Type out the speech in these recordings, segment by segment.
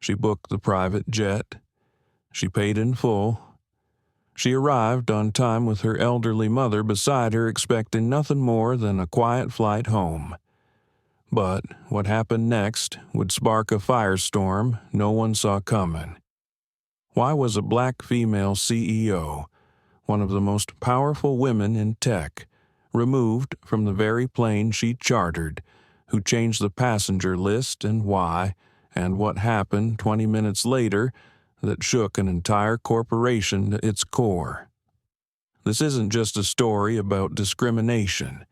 She booked the private jet. She paid in full. She arrived on time with her elderly mother beside her, expecting nothing more than a quiet flight home. But what happened next would spark a firestorm no one saw coming. Why was a black female CEO, one of the most powerful women in tech, removed from the very plane she chartered, who changed the passenger list, and why, and what happened 20 minutes later that shook an entire corporation to its core? This isn't just a story about discrimination.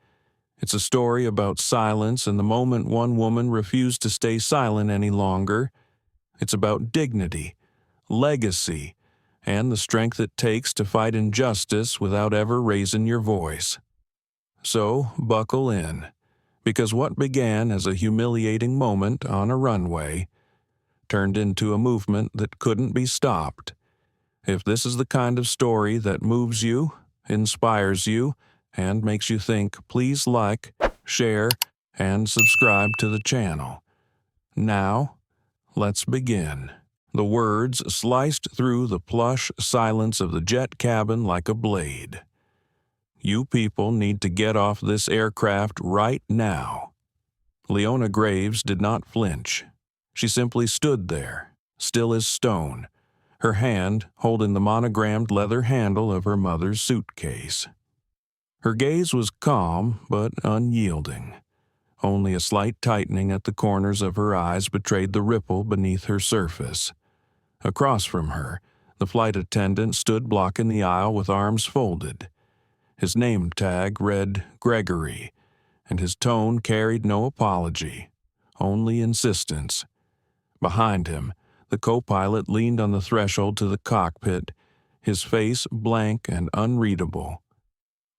It's a story about silence and the moment one woman refused to stay silent any longer. It's about dignity, legacy, and the strength it takes to fight injustice without ever raising your voice. So, buckle in, because what began as a humiliating moment on a runway turned into a movement that couldn't be stopped. If this is the kind of story that moves you, inspires you, and makes you think, please like, share, and subscribe to the channel. Now, let's begin. The words sliced through the plush silence of the jet cabin like a blade. You people need to get off this aircraft right now. Leona Graves did not flinch. She simply stood there, still as stone, her hand holding the monogrammed leather handle of her mother's suitcase. Her gaze was calm but unyielding. Only a slight tightening at the corners of her eyes betrayed the ripple beneath her surface. Across from her, the flight attendant stood blocking the aisle with arms folded. His name tag read Gregory, and his tone carried no apology, only insistence. Behind him, the co-pilot leaned on the threshold to the cockpit, his face blank and unreadable.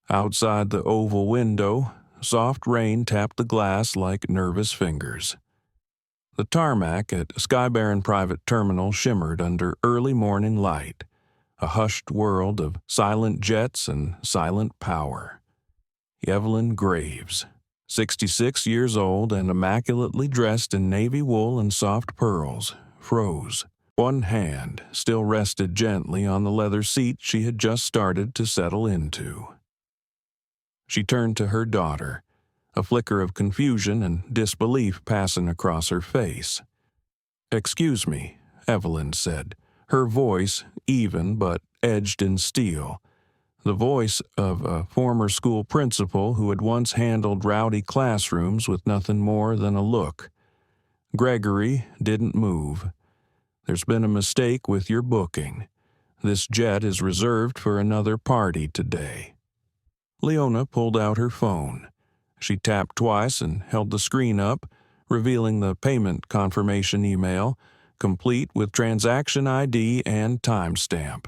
Outside the oval window, soft rain tapped the glass like nervous fingers. The tarmac at Skybaron Private Terminal shimmered under early morning light, a hushed world of silent jets and silent power. Evelyn Graves, 66 years old and immaculately dressed in navy wool and soft pearls, froze. One hand still rested gently on the leather seat she had just started to settle into. She turned to her daughter, a flicker of confusion and disbelief passing across her face. "Excuse me," Evelyn said, her voice even but edged in steel, the voice of a former school principal who had once handled rowdy classrooms with nothing more than a look. Gregory didn't move. "There's been a mistake with your booking. This jet is reserved for another party today." Leona pulled out her phone. She tapped twice and held the screen up, revealing the payment confirmation email, complete with transaction ID and timestamp.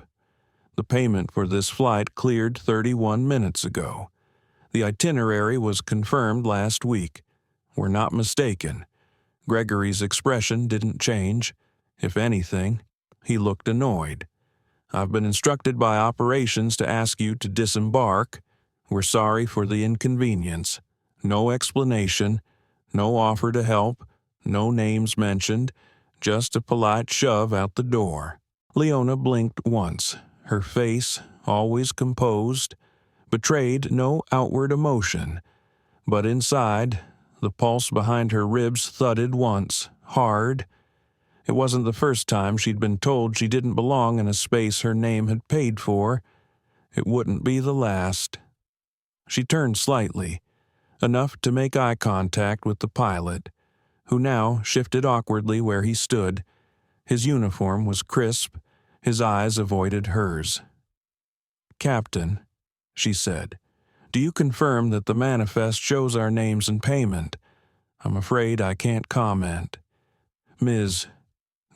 The payment for this flight cleared 31 minutes ago. The itinerary was confirmed last week. We're not mistaken. Gregory's expression didn't change. If anything, he looked annoyed. "I've been instructed by operations to ask you to disembark. We're sorry for the inconvenience. No explanation, no offer to help, no names mentioned, just a polite shove out the door." Leona blinked once. Her face, always composed, betrayed no outward emotion, but inside, the pulse behind her ribs thudded once, hard. It wasn't the first time she'd been told she didn't belong in a space her name had paid for. It wouldn't be the last. She turned slightly, enough to make eye contact with the pilot, who now shifted awkwardly where he stood. His uniform was crisp, his eyes avoided hers. "Captain," she said, "do you confirm that the manifest shows our names and payment? I'm afraid I can't comment." "Ms.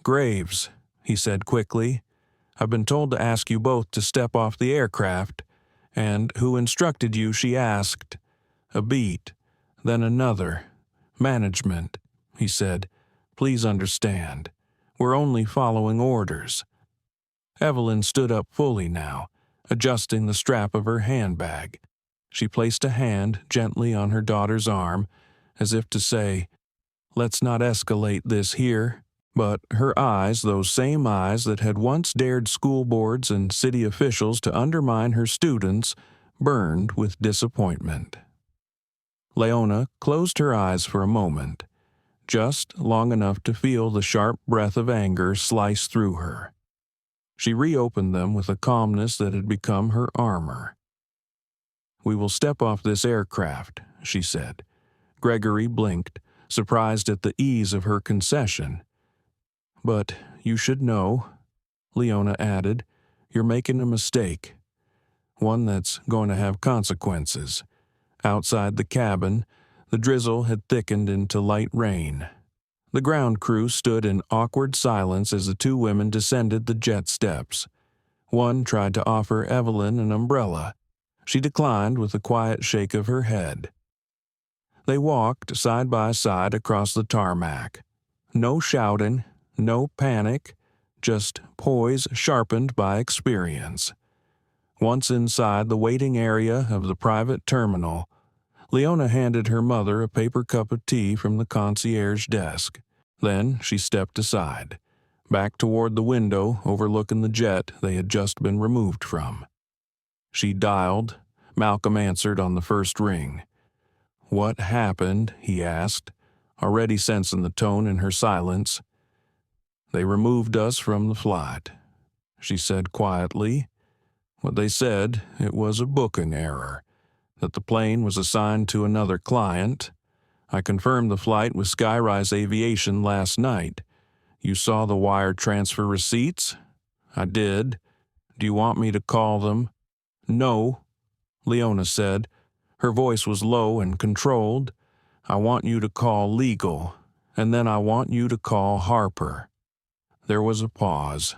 Graves," he said quickly, "I've been told to ask you both to step off the aircraft." "And who instructed you?" she asked. "A beat, then another. Management," he said. "Please understand. We're only following orders." Evelyn stood up fully now, adjusting the strap of her handbag. She placed a hand gently on her daughter's arm, as if to say, "Let's not escalate this here." But her eyes, those same eyes that had once dared school boards and city officials to undermine her students, burned with disappointment. Leona closed her eyes for a moment, just long enough to feel the sharp breath of anger slice through her. She reopened them with a calmness that had become her armor. "We will step off this aircraft," she said. Gregory blinked, surprised at the ease of her concession. "But you should know," Leona added, "you're making a mistake. One that's going to have consequences." Outside the cabin, the drizzle had thickened into light rain. The ground crew stood in awkward silence as the two women descended the jet steps. One tried to offer Evelyn an umbrella. She declined with a quiet shake of her head. They walked side by side across the tarmac. No shouting, no panic, just poise sharpened by experience. Once inside the waiting area of the private terminal, Leona handed her mother a paper cup of tea from the concierge desk. Then she stepped aside, back toward the window overlooking the jet they had just been removed from. She dialed. Malcolm answered on the first ring. "What happened?" he asked, already sensing the tone in her silence. "They removed us from the flight," she said quietly. "What they said, it was a booking error, that the plane was assigned to another client. I confirmed the flight with Skyrise Aviation last night. You saw the wire transfer receipts?" "I did. Do you want me to call them?" "No," Leona said. Her voice was low and controlled. "I want you to call legal, and then I want you to call Harper." There was a pause.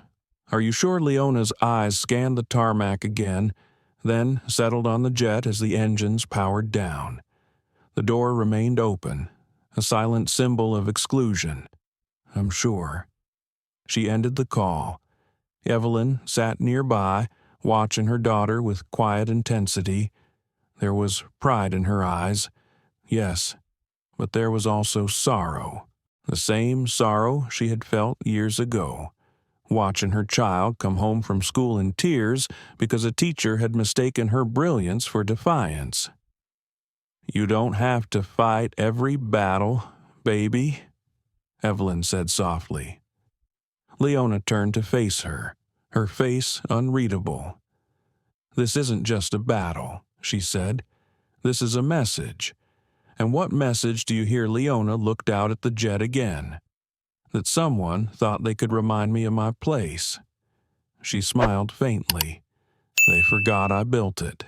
"Are you sure?" Leona's eyes scanned the tarmac again, then settled on the jet as the engines powered down. The door remained open, a silent symbol of exclusion. "I'm sure." She ended the call. Evelyn sat nearby, watching her daughter with quiet intensity. There was pride in her eyes, yes, but there was also sorrow, the same sorrow she had felt years ago, watching her child come home from school in tears because a teacher had mistaken her brilliance for defiance. "You don't have to fight every battle, baby," Evelyn said softly. Leona turned to face her, her face unreadable. "This isn't just a battle," she said. "This is a message." And what message do you hear? Leona looked out at the jet again. That someone thought they could remind me of my place. She smiled faintly. "They forgot I built it."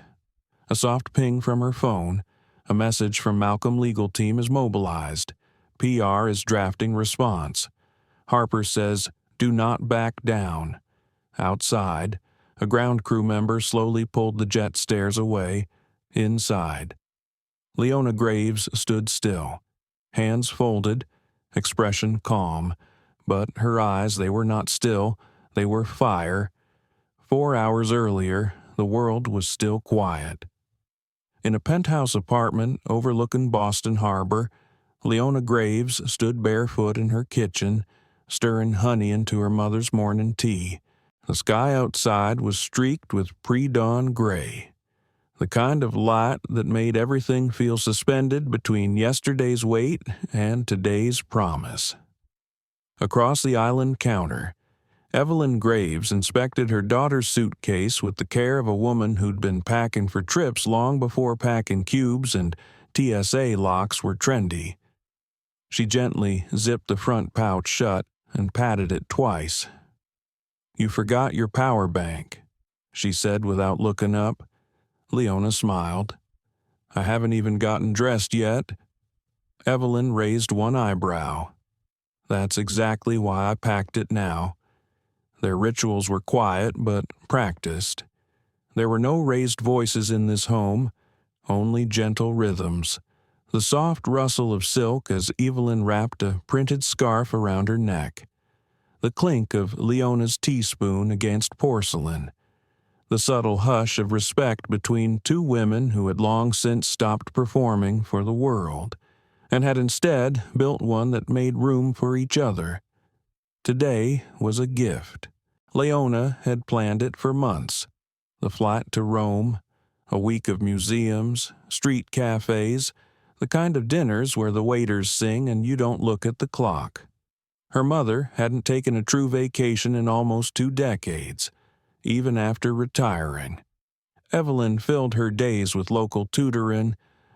A soft ping from her phone. A message from Malcolm legal team is mobilized. PR is drafting response. Harper says, "Do not back down." Outside, a ground crew member slowly pulled the jet stairs away. Inside, Leona Graves stood still, hands folded, expression calm, but her eyes, they were not still, they were fire. 4 hours earlier, the world was still quiet. In a penthouse apartment overlooking Boston Harbor, Leona Graves stood barefoot in her kitchen, stirring honey into her mother's morning tea. The sky outside was streaked with pre-dawn gray, the kind of light that made everything feel suspended between yesterday's wait and today's promise. Across the island counter, Evelyn Graves inspected her daughter's suitcase with the care of a woman who'd been packing for trips long before packing cubes and TSA locks were trendy. She gently zipped the front pouch shut and patted it twice. "You forgot your power bank," she said without looking up. Leona smiled. "I haven't even gotten dressed yet." Evelyn raised one eyebrow. "That's exactly why I packed it now." Their rituals were quiet but practiced. There were no raised voices in this home, only gentle rhythms. The soft rustle of silk as Evelyn wrapped a printed scarf around her neck. The clink of Leona's teaspoon against porcelain. The subtle hush of respect between two women who had long since stopped performing for the world, and had instead built one that made room for each other. Today was a gift. Leona had planned it for months. The flight to Rome, a week of museums, street cafes, the kind of dinners where the waiters sing and you don't look at the clock. Her mother hadn't taken a true vacation in almost 2 decades, even after retiring. Evelyn filled her days with local tutoring,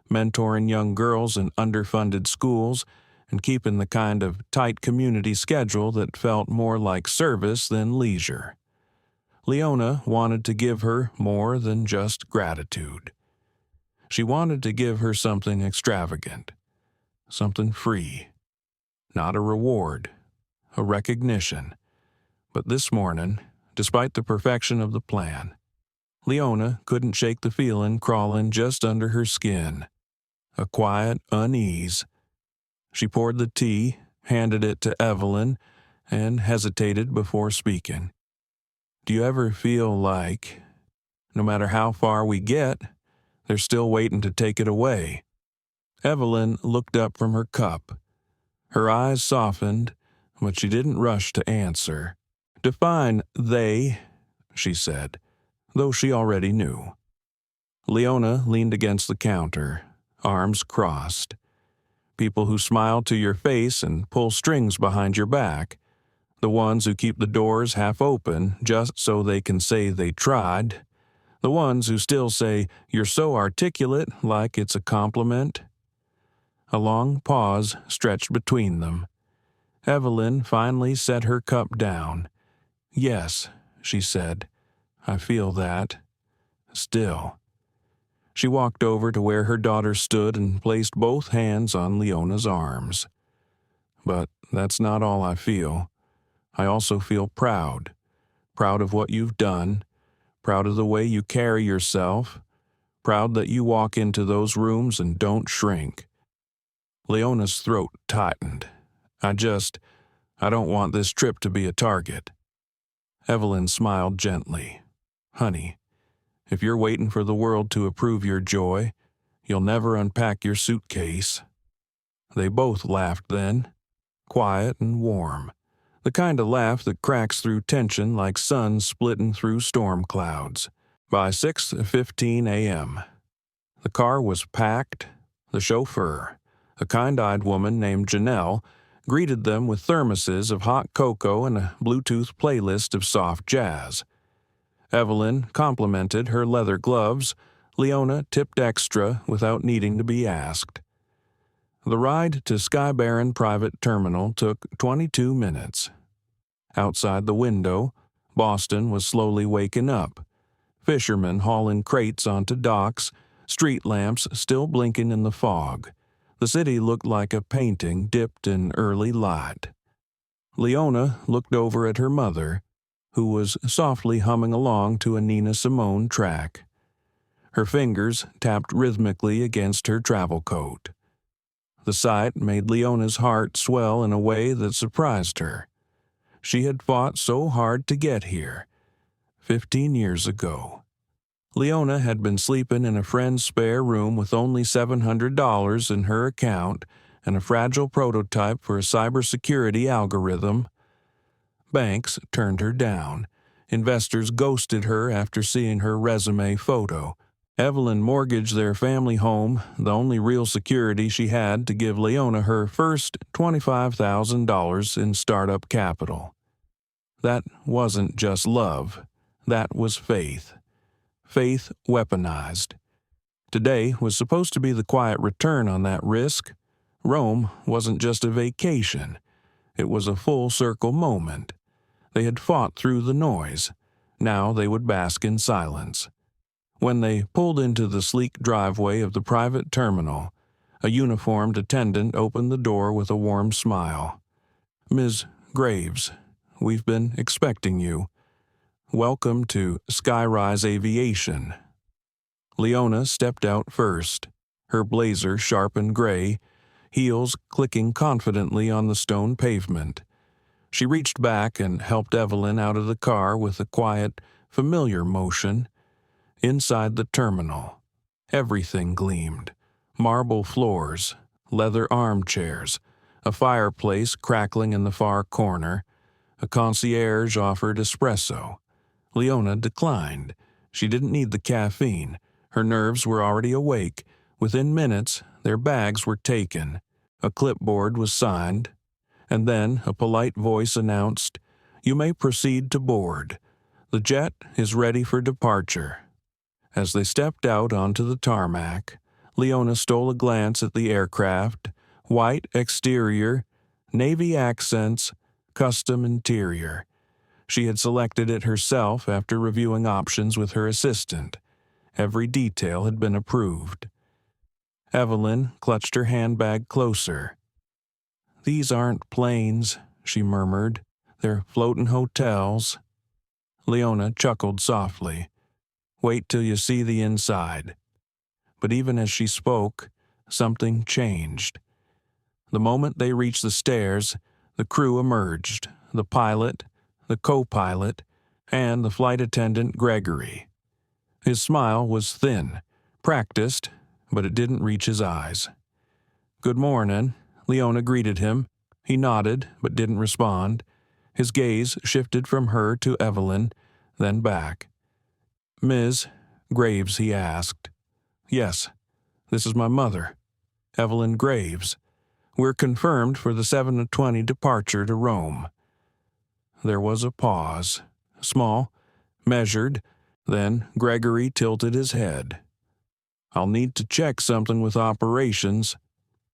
mentoring young girls in underfunded schools, and keeping the kind of tight community schedule that felt more like service than leisure. Leona wanted to give her more than just gratitude. She wanted to give her something extravagant, something free, not a reward, a recognition. But this morning, despite the perfection of the plan, Leona couldn't shake the feeling crawling just under her skin, a quiet unease. She poured the tea, handed it to Evelyn, and hesitated before speaking. Do you ever feel like, no matter how far we get, they're still waiting to take it away? Evelyn looked up from her cup. Her eyes softened, but she didn't rush to answer. Define they, she said, though she already knew. Leona leaned against the counter, arms crossed. People who smile to your face and pull strings behind your back. The ones who keep the doors half open just so they can say they tried. The ones who still say, "You're so articulate," like it's a compliment. A long pause stretched between them. Evelyn finally set her cup down. "Yes," she said, "I feel that. Still." She walked over to where her daughter stood and placed both hands on Leona's arms. "But that's not all I feel. I also feel proud. Proud of what you've done. Proud of the way you carry yourself. Proud that you walk into those rooms and don't shrink." Leona's throat tightened. I don't want this trip to be a target." Evelyn smiled gently. "Honey, if you're waiting for the world to approve your joy, you'll never unpack your suitcase." They both laughed then, quiet and warm, the kind of laugh that cracks through tension like sun splitting through storm clouds. By 6:15 a.m., the car was packed. The chauffeur, a kind-eyed woman named Janelle, greeted them with thermoses of hot cocoa and a Bluetooth playlist of soft jazz. Evelyn complimented her leather gloves. Leona tipped extra without needing to be asked. The ride to Sky Baron Private Terminal took 22 minutes. Outside the window, Boston was slowly waking up. Fishermen hauling crates onto docks, street lamps still blinking in the fog. The city looked like a painting dipped in early light. Leona looked over at her mother, who was softly humming along to a Nina Simone track. Her fingers tapped rhythmically against her travel coat. The sight made Leona's heart swell in a way that surprised her. She had fought so hard to get here, 15 years ago. Leona had been sleeping in a friend's spare room with only $700 in her account and a fragile prototype for a cybersecurity algorithm. Banks turned her down. Investors ghosted her after seeing her resume photo. Evelyn mortgaged their family home, the only real security she had, to give Leona her first $25,000 in startup capital. That wasn't just love. That was faith. Faith weaponized. Today was supposed to be the quiet return on that risk. Rome wasn't just a vacation. It was a full-circle moment. They had fought through the noise. Now they would bask in silence. When they pulled into the sleek driveway of the private terminal, a uniformed attendant opened the door with a warm smile. "Ms. Graves, we've been expecting you. Welcome to Skyrise Aviation." Leona stepped out first, her blazer sharp and gray, heels clicking confidently on the stone pavement. She reached back and helped Evelyn out of the car with a quiet, familiar motion. Inside the terminal, everything gleamed. Marble floors, leather armchairs, a fireplace crackling in the far corner. A concierge offered espresso. Leona declined. She didn't need the caffeine. Her nerves were already awake. Within minutes, their bags were taken. A clipboard was signed. And then a polite voice announced, "You may proceed to board. The jet is ready for departure." As they stepped out onto the tarmac, Leona stole a glance at the aircraft: white exterior, navy accents, custom interior. She had selected it herself after reviewing options with her assistant. Every detail had been approved. Evelyn clutched her handbag closer. "These aren't planes," she murmured. "They're floating hotels." Leona chuckled softly. "Wait till you see the inside." But even as she spoke, something changed. The moment they reached the stairs, the crew emerged: the pilot, the co-pilot, and the flight attendant Gregory. His smile was thin, practiced, but it didn't reach his eyes. "Good morning," Leona greeted him. He nodded, but didn't respond. His gaze shifted from her to Evelyn, then back. "Ms. Graves," he asked. "Yes, this is my mother, Evelyn Graves. We're confirmed for the 7:20 departure to Rome." There was a pause, small, measured. Then Gregory tilted his head. "I'll need to check something with operations.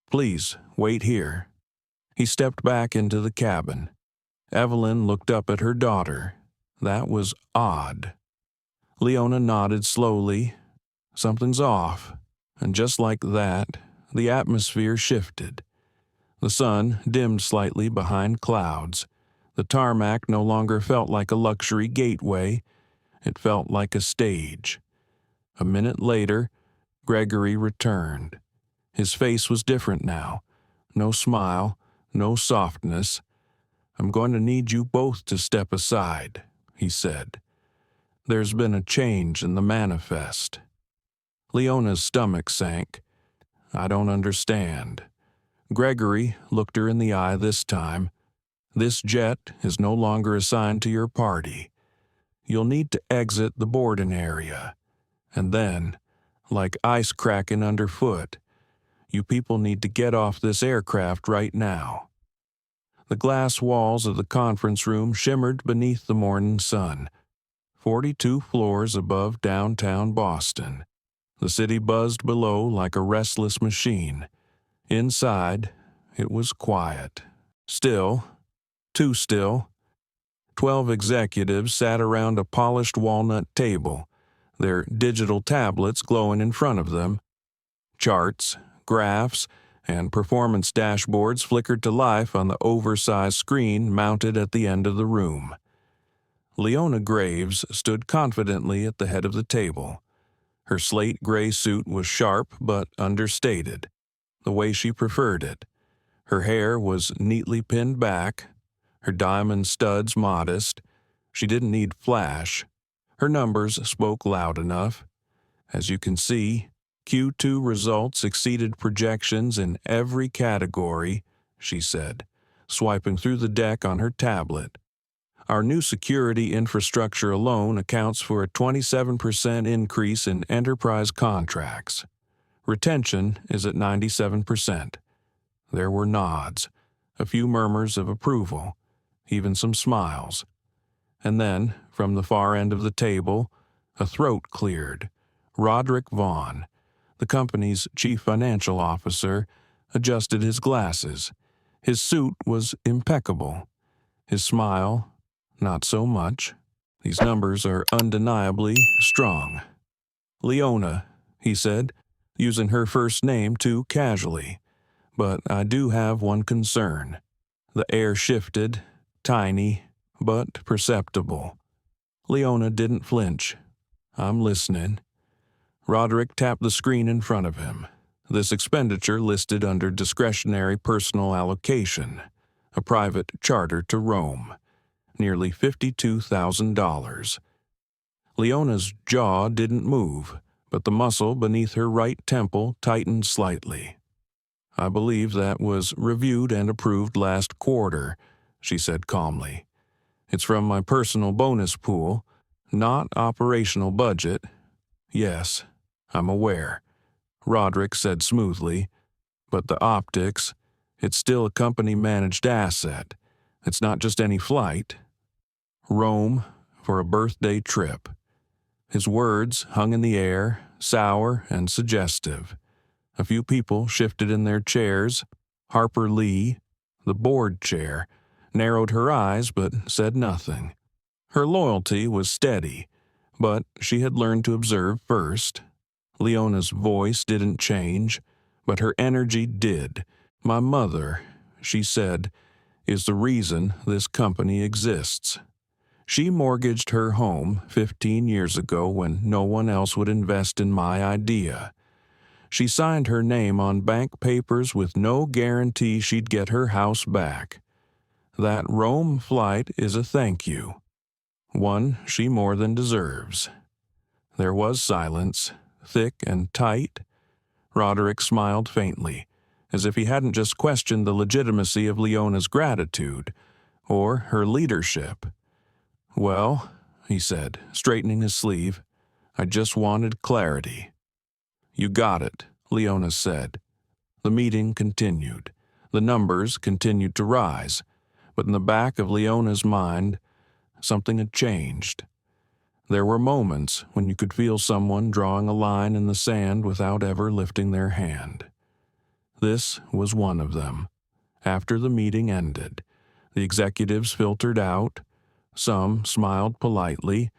Please, wait here." He stepped back into the cabin. Evelyn looked up at her daughter. That was odd. Leona nodded slowly. "Something's off." And just like that, the atmosphere shifted. The sun dimmed slightly behind clouds. The tarmac no longer felt like a luxury gateway. It felt like a stage. A minute later, Gregory returned. His face was different now. No smile, no softness. "I'm going to need you both to step aside," he said. "There's been a change in the manifest." Leona's stomach sank. "I don't understand." Gregory looked her in the eye this time. "This jet is no longer assigned to your party. You'll need to exit the boarding area. And then, like ice cracking underfoot, you people need to get off this aircraft right now." The glass walls of the conference room shimmered beneath the morning sun. 42 floors above downtown Boston. The city buzzed below like a restless machine. Inside, it was quiet. Still, too still. 12 executives sat around a polished walnut table, their digital tablets glowing in front of them. Charts, graphs, and performance dashboards flickered to life on the oversized screen mounted at the end of the room. Leona Graves stood confidently at the head of the table. Her slate gray suit was sharp but understated, the way she preferred it. Her hair was neatly pinned back, her diamond studs modest. She didn't need flash. Her numbers spoke loud enough. "As you can see, Q2 results exceeded projections in every category," she said, swiping through the deck on her tablet. "Our new security infrastructure alone accounts for a 27% increase in enterprise contracts. Retention is at 97%. There were nods, a few murmurs of approval, even some smiles. And then, from the far end of the table, a throat cleared. Roderick Vaughn, the company's chief financial officer, adjusted his glasses. His suit was impeccable. His smile, not so much. "These numbers are undeniably strong." "Leona," he said, using her first name too casually. "But I do have one concern." The air shifted, tiny, but perceptible. Leona didn't flinch. "I'm listening." Roderick tapped the screen in front of him. This expenditure listed under discretionary personal allocation, a private charter to Rome, nearly $52,000. Leona's jaw didn't move, but the muscle beneath her right temple tightened slightly. "I believe that was reviewed and approved last quarter," she said calmly. It's from my personal bonus pool, not operational budget. Yes, I'm aware, Roderick said smoothly, but the optics, it's still a company-managed asset. It's not just any flight. Rome for a birthday trip. His words hung in the air, sour and suggestive. A few people shifted in their chairs. Harper Lee, the board chair, narrowed her eyes but said nothing. Her loyalty was steady, but she had learned to observe first. Leona's voice didn't change, but her energy did. My mother, she said, is the reason this company exists. She mortgaged her home 15 years ago when no one else would invest in my idea. She signed her name on bank papers with no guarantee she'd get her house back. That Rome flight is a thank you, one she more than deserves. There was silence, thick and tight. Roderick smiled faintly, as if he hadn't just questioned the legitimacy of Leona's gratitude, or her leadership. Well, he said, straightening his sleeve, I just wanted clarity. You got it, Leona said. The meeting continued. The numbers continued to rise, but in the back of Leona's mind, something had changed. There were moments when you could feel someone drawing a line in the sand without ever lifting their hand. This was one of them. After the meeting ended, the executives filtered out. Some smiled politely,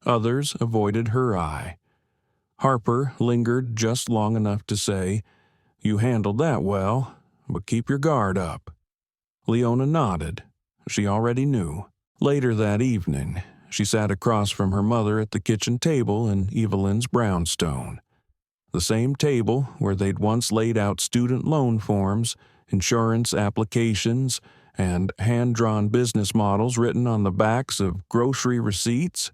others avoided her eye. Harper lingered just long enough to say, You handled that well, but keep your guard up. Leona nodded. She already knew. Later that evening, she sat across from her mother at the kitchen table in Evelyn's brownstone. The same table where they'd once laid out student loan forms, insurance applications, and hand-drawn business models written on the backs of grocery receipts.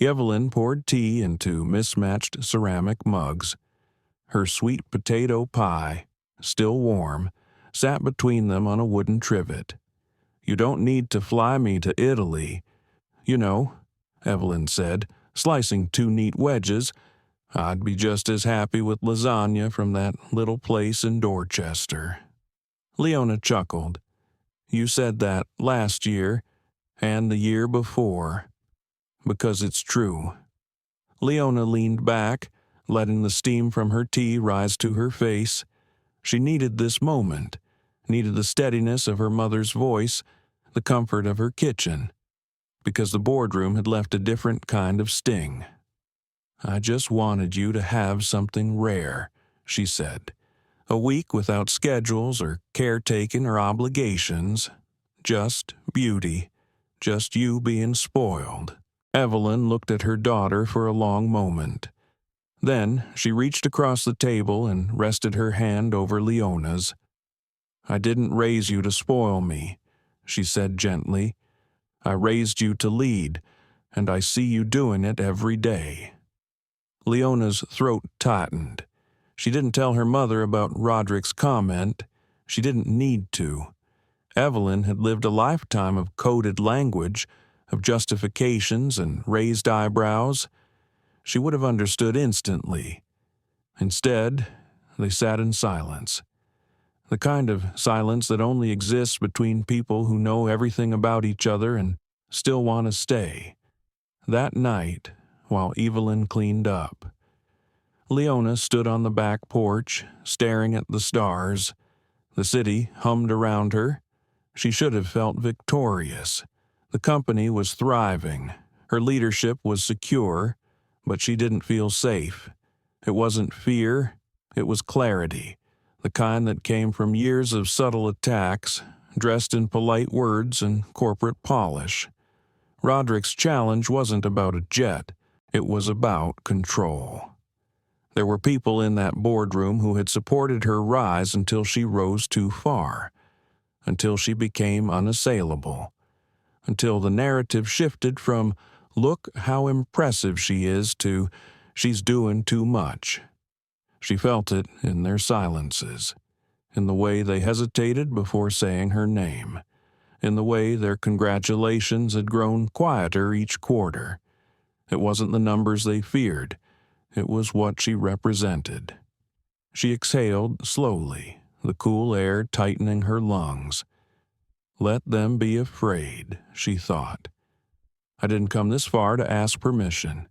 Evelyn poured tea into mismatched ceramic mugs. Her sweet potato pie, still warm, sat between them on a wooden trivet. You don't need to fly me to Italy. You know, Evelyn said, slicing two neat wedges, I'd be just as happy with lasagna from that little place in Dorchester. Leona chuckled. You said that last year and the year before, because it's true. Leona leaned back, letting the steam from her tea rise to her face. She needed this moment, needed the steadiness of her mother's voice, the comfort of her kitchen, because the boardroom had left a different kind of sting. I just wanted you to have something rare, she said. A week without schedules or caretaking or obligations. Just beauty. Just you being spoiled. Evelyn looked at her daughter for a long moment. Then she reached across the table and rested her hand over Leona's. I didn't raise you to spoil me, she said gently. I raised you to lead, and I see you doing it every day. Leona's throat tightened. She didn't tell her mother about Roderick's comment. She didn't need to. Evelyn had lived a lifetime of coded language, of justifications and raised eyebrows. She would have understood instantly. Instead, they sat in silence. The kind of silence that only exists between people who know everything about each other and still want to stay. That night, while Evelyn cleaned up, Leona stood on the back porch, staring at the stars. The city hummed around her. She should have felt victorious. The company was thriving. Her leadership was secure, but she didn't feel safe. It wasn't fear, it was clarity, the kind that came from years of subtle attacks, dressed in polite words and corporate polish. Roderick's challenge wasn't about a jet, it was about control. There were people in that boardroom who had supported her rise until she rose too far, until she became unassailable, until the narrative shifted from, look how impressive she is, to, she's doing too much. She felt it in their silences, in the way they hesitated before saying her name. in the way their congratulations had grown quieter each quarter. It wasn't the numbers they feared. It was what she represented. She exhaled slowly, the cool air tightening her lungs. Let them be afraid, she thought. I didn't come this far to ask permission.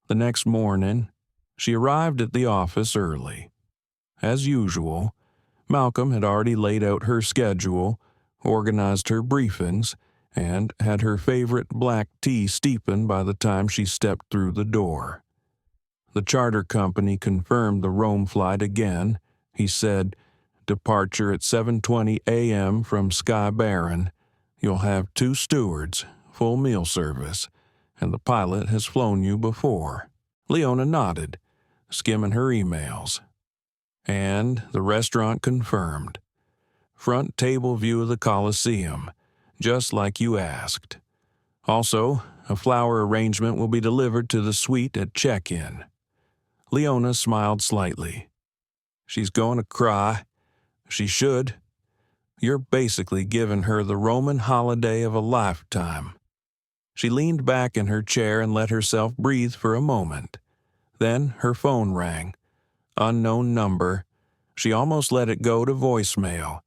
The next morning, she arrived at the office early. As usual, Malcolm had already laid out her schedule, organized her briefings, and had her favorite black tea steeping by the time she stepped through the door. The charter company confirmed the Rome flight again. He said, "Departure at 7:20 a.m. from Sky Baron. You'll have 2 stewards, full meal service, and the pilot has flown you before." Leona nodded, skimming her emails. And the restaurant confirmed. Front table view of the Coliseum, just like you asked. Also, a flower arrangement will be delivered to the suite at check-in. Leona smiled slightly. She's going to cry. She should. You're basically giving her the Roman holiday of a lifetime. She leaned back in her chair and let herself breathe for a moment. Then her phone rang. Unknown number. She almost let it go to voicemail,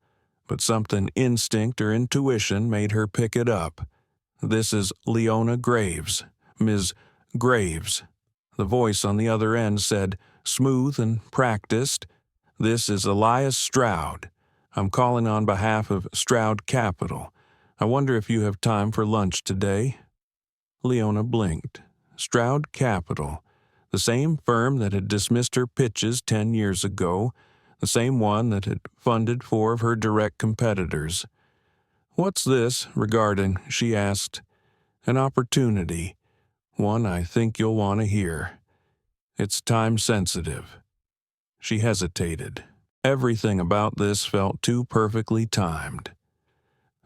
but something instinct or intuition made her pick it up. "This is Leona Graves, Ms. Graves." The voice on the other end said, smooth and practiced, "This is Elias Stroud. I'm calling on behalf of Stroud Capital. I wonder if you have time for lunch today?" Leona blinked. Stroud Capital, the same firm that had dismissed her pitches 10 years ago, the same one that had funded 4 of her direct competitors. "What's this regarding?" she asked. "An opportunity. One I think you'll want to hear. It's time-sensitive." She hesitated. Everything about this felt too perfectly timed.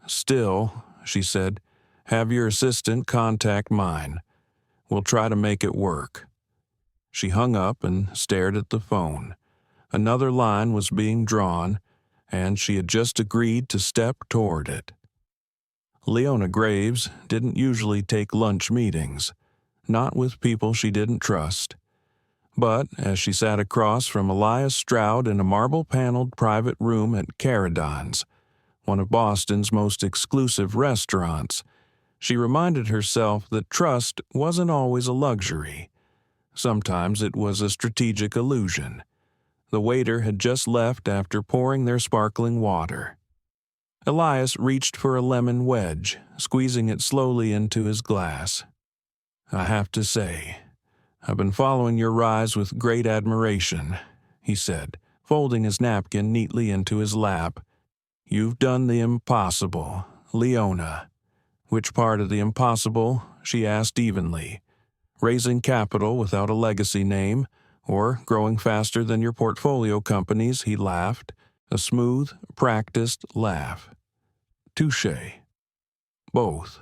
"Still," she said, "have your assistant contact mine. We'll try to make it work." She hung up and stared at the phone. Another line was being drawn, and she had just agreed to step toward it. Leona Graves didn't usually take lunch meetings, not with people she didn't trust. But as she sat across from Elias Stroud in a marble-paneled private room at Carradine's, one of Boston's most exclusive restaurants, she reminded herself that trust wasn't always a luxury. Sometimes it was a strategic illusion. The waiter had just left after pouring their sparkling water. Elias reached for a lemon wedge, squeezing it slowly into his glass. "I have to say, I've been following your rise with great admiration," he said, folding his napkin neatly into his lap. "You've done the impossible, Leona." "Which part of the impossible?" she asked evenly. "Raising capital without a legacy name, or growing faster than your portfolio companies?" he laughed, a smooth, practiced laugh. "Touché." "Both."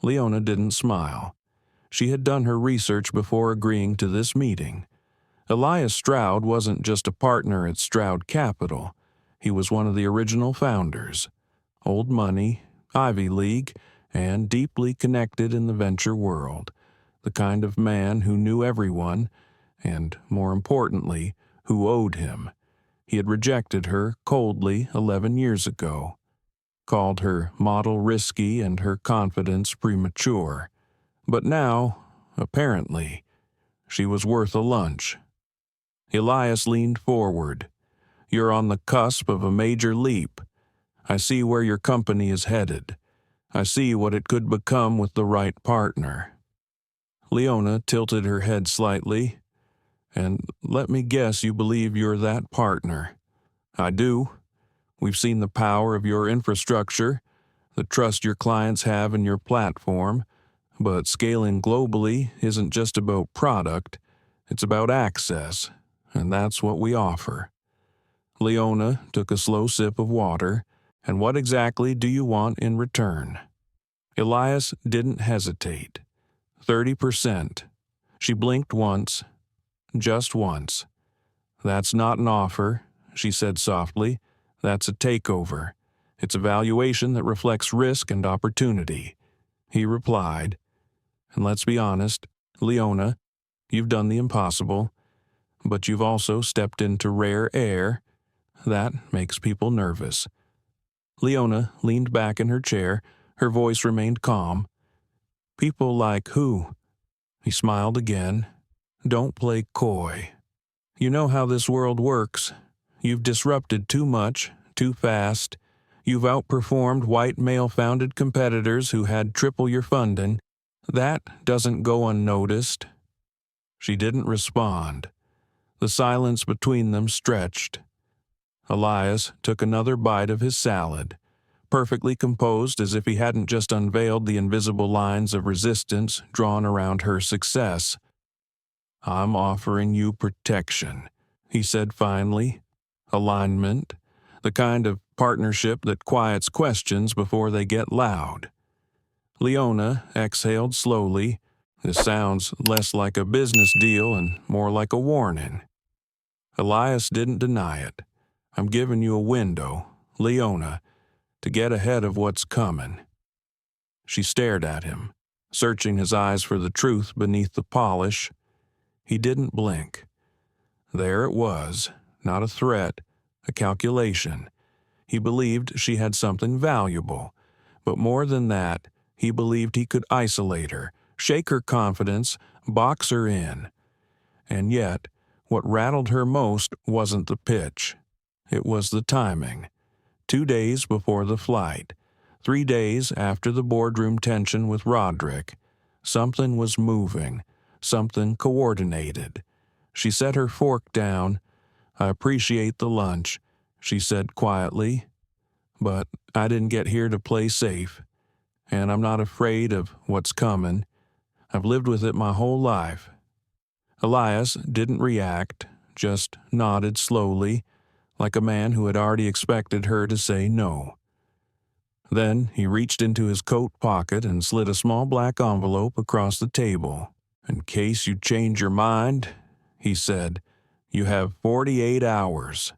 Leona didn't smile. She had done her research before agreeing to this meeting. Elias Stroud wasn't just a partner at Stroud Capital. He was one of the original founders. Old money, Ivy League, and deeply connected in the venture world. The kind of man who knew everyone, and, more importantly, who owed him. He had rejected her coldly 11 years ago. Called her model risky and her confidence premature. But now, apparently, she was worth a lunch. Elias leaned forward. "You're on the cusp of a major leap. I see where your company is headed. I see what it could become with the right partner." Leona tilted her head slightly. "And let me guess you believe you're that partner." "I do. We've seen the power of your infrastructure, the trust your clients have in your platform, but scaling globally isn't just about product, it's about access, and that's what we offer." Leona took a slow sip of water. "And what exactly do you want in return?" Elias didn't hesitate. 30%. She blinked once, just once. "That's not an offer," she said softly. "That's a takeover. It's a valuation that reflects risk and opportunity," he replied. "And let's be honest, Leona, you've done the impossible, but you've also stepped into rare air. That makes people nervous." Leona leaned back in her chair. Her voice remained calm. "People like who?" He smiled again. "Don't play coy. You know how this world works. You've disrupted too much, too fast. You've outperformed white male-founded competitors who had triple your funding. That doesn't go unnoticed." She didn't respond. The silence between them stretched. Elias took another bite of his salad, perfectly composed as if he hadn't just unveiled the invisible lines of resistance drawn around her success. "I'm offering you protection," he said finally. "Alignment, the kind of partnership that quiets questions before they get loud." Leona exhaled slowly. "This sounds less like a business deal and more like a warning." Elias didn't deny it. "I'm giving you a window, Leona, to get ahead of what's coming." She stared at him, searching his eyes for the truth beneath the polish. He didn't blink. There it was, not a threat, a calculation. He believed she had something valuable, but more than that, he believed he could isolate her, shake her confidence, box her in. And yet, what rattled her most wasn't the pitch. It was the timing. 2 days before the flight, 3 days after the boardroom tension with Roderick, something was moving, something coordinated. She set her fork down. "I appreciate the lunch," she said quietly, "but I didn't get here to play safe, and I'm not afraid of what's coming. I've lived with it my whole life." Elias didn't react, just nodded slowly, like a man who had already expected her to say no. Then he reached into his coat pocket and slid a small black envelope across the table. "In case you change your mind," he said, "you have 48 hours.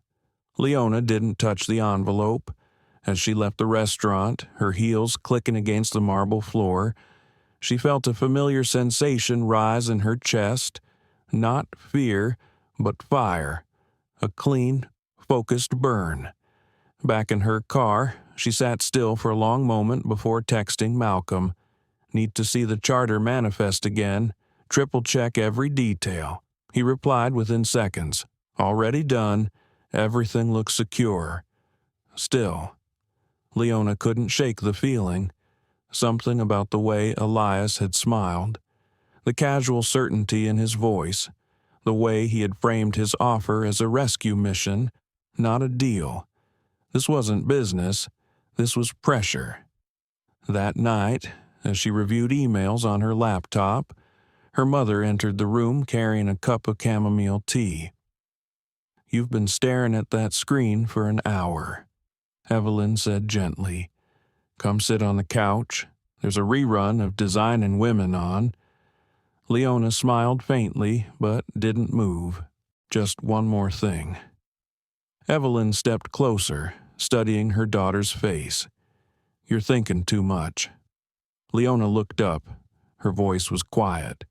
Leona didn't touch the envelope. As she left the restaurant, her heels clicking against the marble floor, she felt a familiar sensation rise in her chest. Not fear, but fire. A clean, focused burn. Back in her car, she sat still for a long moment before texting Malcolm. "Need to see the charter manifest again. Triple-check every detail." He replied within seconds. "Already done. Everything looks secure." Still, Leona couldn't shake the feeling. Something about the way Elias had smiled, the casual certainty in his voice, the way he had framed his offer as a rescue mission, not a deal. This wasn't business. This was pressure. That night, as she reviewed emails on her laptop, her mother entered the room carrying a cup of chamomile tea. "You've been staring at that screen for an hour," Evelyn said gently. "Come sit on the couch. There's a rerun of Designing Women on." Leona smiled faintly, but didn't move. "Just one more thing." Evelyn stepped closer, studying her daughter's face. "You're thinking too much." Leona looked up. Her voice was quiet.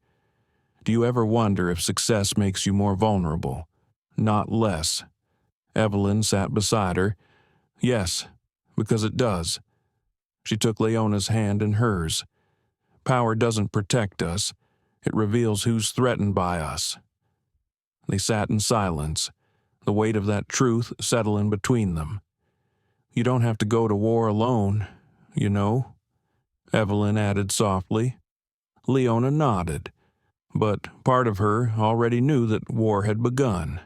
"Do you ever wonder if success makes you more vulnerable? Not less." Evelyn sat beside her. "Yes, because it does." She took Leona's hand in hers. "Power doesn't protect us. It reveals who's threatened by us." They sat in silence, the weight of that truth settling between them. "You don't have to go to war alone, you know," Evelyn added softly. Leona nodded, but part of her already knew that war had begun.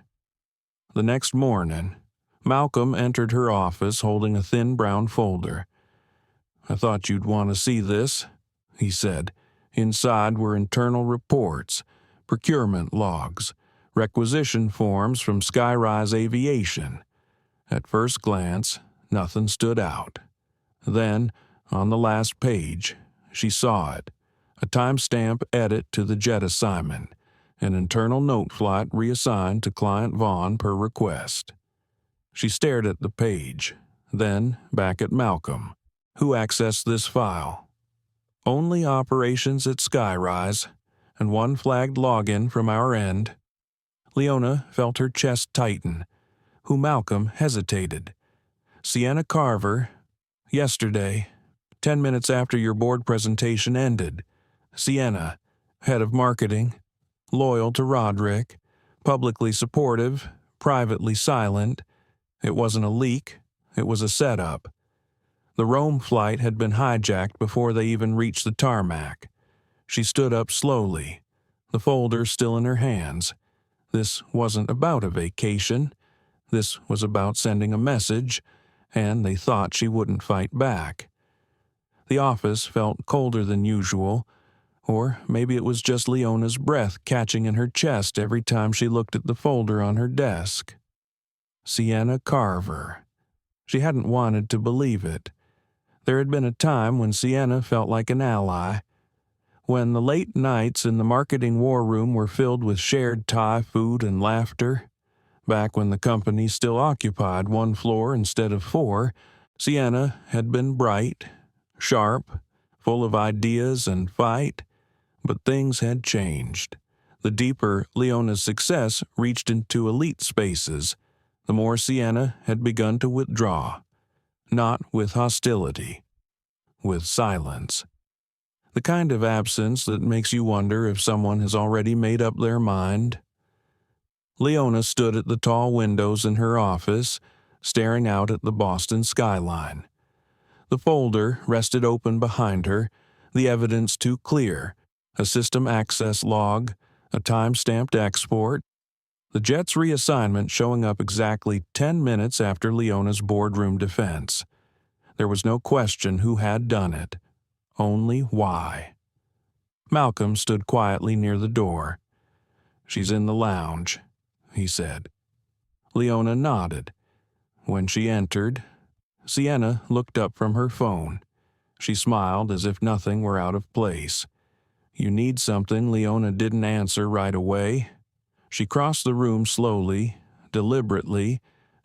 The next morning, Malcolm entered her office holding a thin brown folder. "I thought you'd want to see this," he said. Inside were internal reports, procurement logs, requisition forms from Skyrise Aviation. At first glance, nothing stood out. Then, on the last page, she saw it. A timestamp edit to the jet assignment, an internal note flight reassigned to Client Vaughn per request. She stared at the page, Then back at Malcolm. Who accessed this file? Only operations at Skyrise, and one flagged login from our end. Leona felt her chest tighten. Who? Malcolm hesitated. Sienna Carver. Yesterday, 10 minutes after your board presentation ended. Sienna, head of marketing, loyal to Roderick, publicly supportive, privately silent. It wasn't a leak, it was a setup. The Rome flight had been hijacked before they even reached the tarmac. She stood up slowly, the folder still in her hands. This wasn't about a vacation. This was about sending a message, and they thought she wouldn't fight back. The office felt colder than usual, or maybe it was just Leona's breath catching in her chest every time she looked at the folder on her desk. Sienna Carver. She hadn't wanted to believe it. There had been a time when Sienna felt like an ally, when the late nights in the marketing war room were filled with shared Thai food and laughter. Back when the company still occupied one floor instead of 4, Sienna had been bright, sharp, full of ideas and fight, but things had changed. The deeper Leona's success reached into elite spaces, the more Sienna had begun to withdraw, not with hostility, with silence. The kind of absence that makes you wonder if someone has already made up their mind. Leona stood at the tall windows in her office, staring out at the Boston skyline. The folder rested open behind her, the evidence too clear, a system access log, a time-stamped export, the jet's reassignment showing up exactly 10 minutes after Leona's boardroom defense. There was no question who had done it, only why. Malcolm stood quietly near the door. "She's in the lounge," he said. Leona nodded. When she entered, Sienna looked up from her phone. She smiled as if nothing were out of place. "You need something?" Leona didn't answer right away. She crossed the room slowly, deliberately,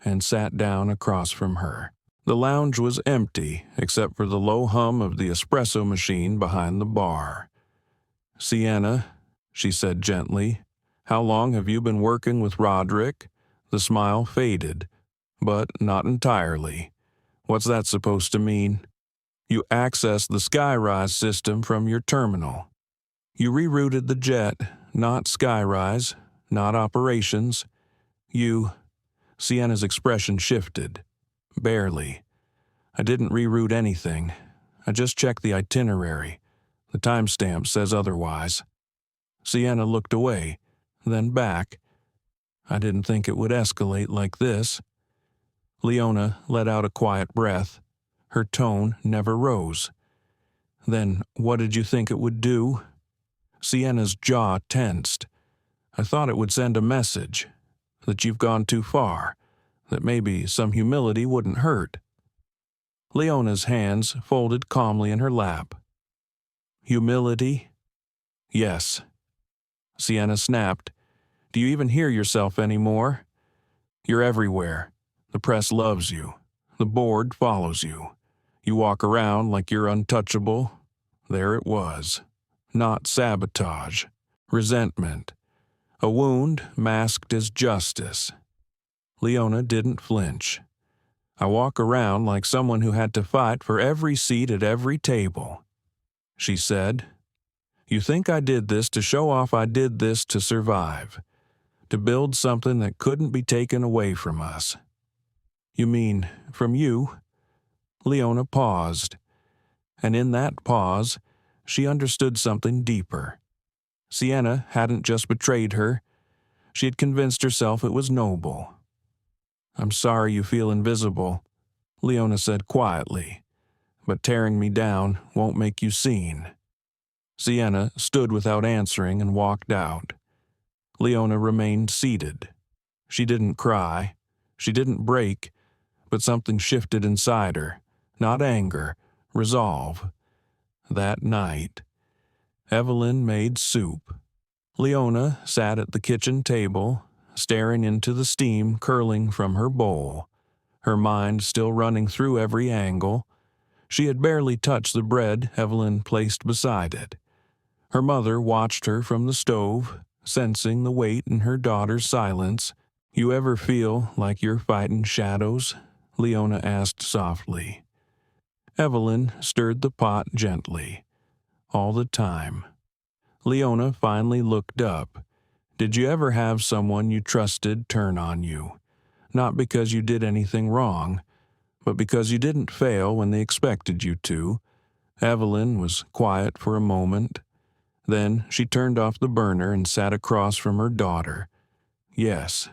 and sat down across from her. The lounge was empty, except for the low hum of the espresso machine behind the bar. "Sienna," she said gently, "how long have you been working with Roderick?" The smile faded, but not entirely. "What's that supposed to mean?" "You accessed the Skyrise system from your terminal. You rerouted the jet, not Skyrise, not operations. You—" Sienna's expression shifted. "Barely. I didn't reroute anything. I just checked the itinerary. The timestamp says otherwise." Sienna looked away, then back. "I didn't think it would escalate like this." Leona let out a quiet breath. Her tone never rose. "Then what did you think it would do?" Sienna's jaw tensed. "I thought it would send a message, that you've gone too far, that maybe some humility wouldn't hurt." Leona's hands folded calmly in her lap. "Humility?" "Yes." Sienna snapped. "Do you even hear yourself anymore? You're everywhere. The press loves you. The board follows you. You walk around like you're untouchable." There it was. Not sabotage. Resentment. A wound masked as justice. Leona didn't flinch. "I walk around like someone who had to fight for every seat at every table," she said. "You think I did this to show off I did this to survive, to build something that couldn't be taken away from us." "You mean, from you?" Leona paused, and in that pause, she understood something deeper. Sienna hadn't just betrayed her. She had convinced herself it was noble. "I'm sorry you feel invisible," Leona said quietly, "but tearing me down won't make you seen." Sienna stood without answering and walked out. Leona remained seated. She didn't cry. She didn't break, but something shifted inside her. Not anger, resolve. That night, Evelyn made soup. Leona sat at the kitchen table, staring into the steam curling from her bowl. her mind still running through every angle. She had barely touched the bread Evelyn placed beside it. Her mother watched her from the stove, sensing the weight in her daughter's silence. "You ever feel like you're fighting shadows?" Leona asked softly. Evelyn stirred the pot gently. "All the time." Leona finally looked up. "Did you ever have someone you trusted turn on you? Not because you did anything wrong, but because you didn't fail when they expected you to?" Evelyn was quiet for a moment. Then she turned off the burner and sat across from her daughter. "Yes,"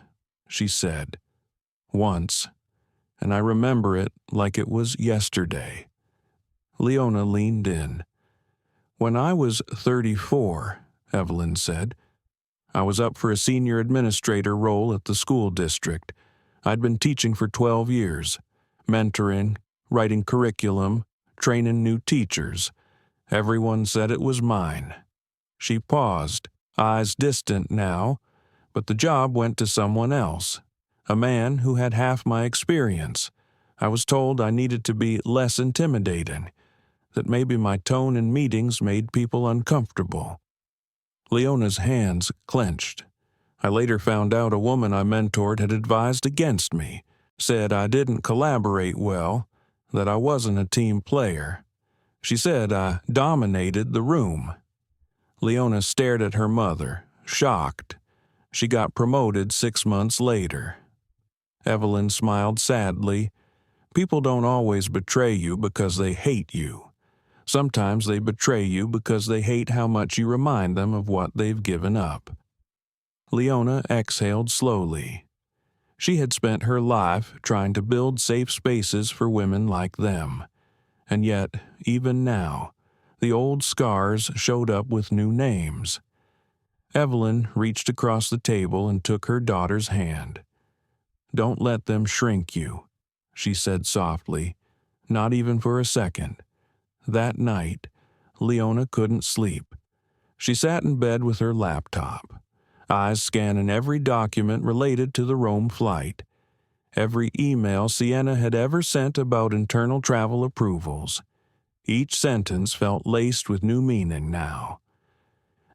she said. "Once. And I remember it like it was yesterday." Leona leaned in. "When I was 34, Evelyn said, I was up for a senior administrator role at the school district. I'd been teaching for 12 years, mentoring, writing curriculum, training new teachers. Everyone said it was mine." She paused, eyes distant now, but the job went to someone else, a man who had half my experience. I was told I needed to be less intimidating, that maybe my tone in meetings made people uncomfortable. Leona's hands clenched. I later found out a woman I mentored had advised against me, said I didn't collaborate well, that I wasn't a team player. She said I dominated the room. Leona stared at her mother, shocked. She got promoted 6 months later. Evelyn smiled sadly. "People don't always betray you because they hate you. Sometimes they betray you because they hate how much you remind them of what they've given up." Leona exhaled slowly. She had spent her life trying to build safe spaces for women like them. And yet, even now, the old scars showed up with new names. Evelyn reached across the table and took her daughter's hand. "Don't let them shrink you," she said softly, "not even for a second." That night, Leona couldn't sleep. She sat in bed with her laptop, eyes scanning every document related to the Rome flight, every email Sienna had ever sent about internal travel approvals. Each sentence felt laced with new meaning now.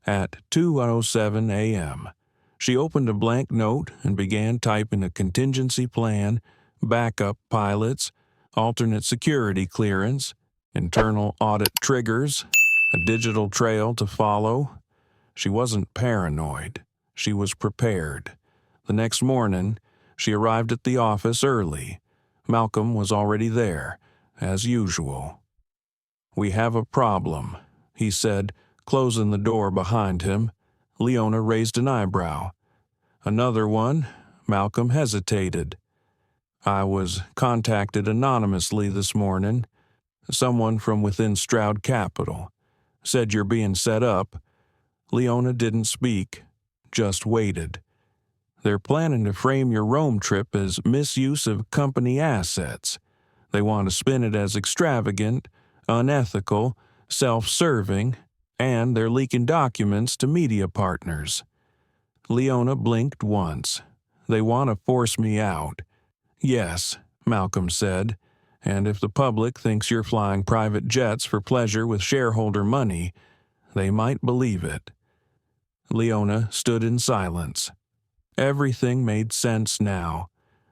At 2:07 a.m., she opened a blank note and began typing a contingency plan, backup pilots, alternate security clearance, internal audit triggers, a digital trail to follow. She wasn't paranoid. She was prepared. The next morning, she arrived at the office early. Malcolm was already there, as usual. "We have a problem," he said, closing the door behind him. Leona raised an eyebrow. "Another one?" Malcolm hesitated. "I was contacted anonymously this morning. Someone from within Stroud Capital. Said you're being set up." Leona didn't speak, just waited. "They're planning to frame your Rome trip as misuse of company assets. They want to spin it as extravagant, unethical, self-serving, and they're leaking documents to media partners." Leona blinked once. "They want to force me out." "Yes," Malcolm said, "and if the public thinks you're flying private jets for pleasure with shareholder money, they might believe it." Leona stood in silence. Everything made sense now.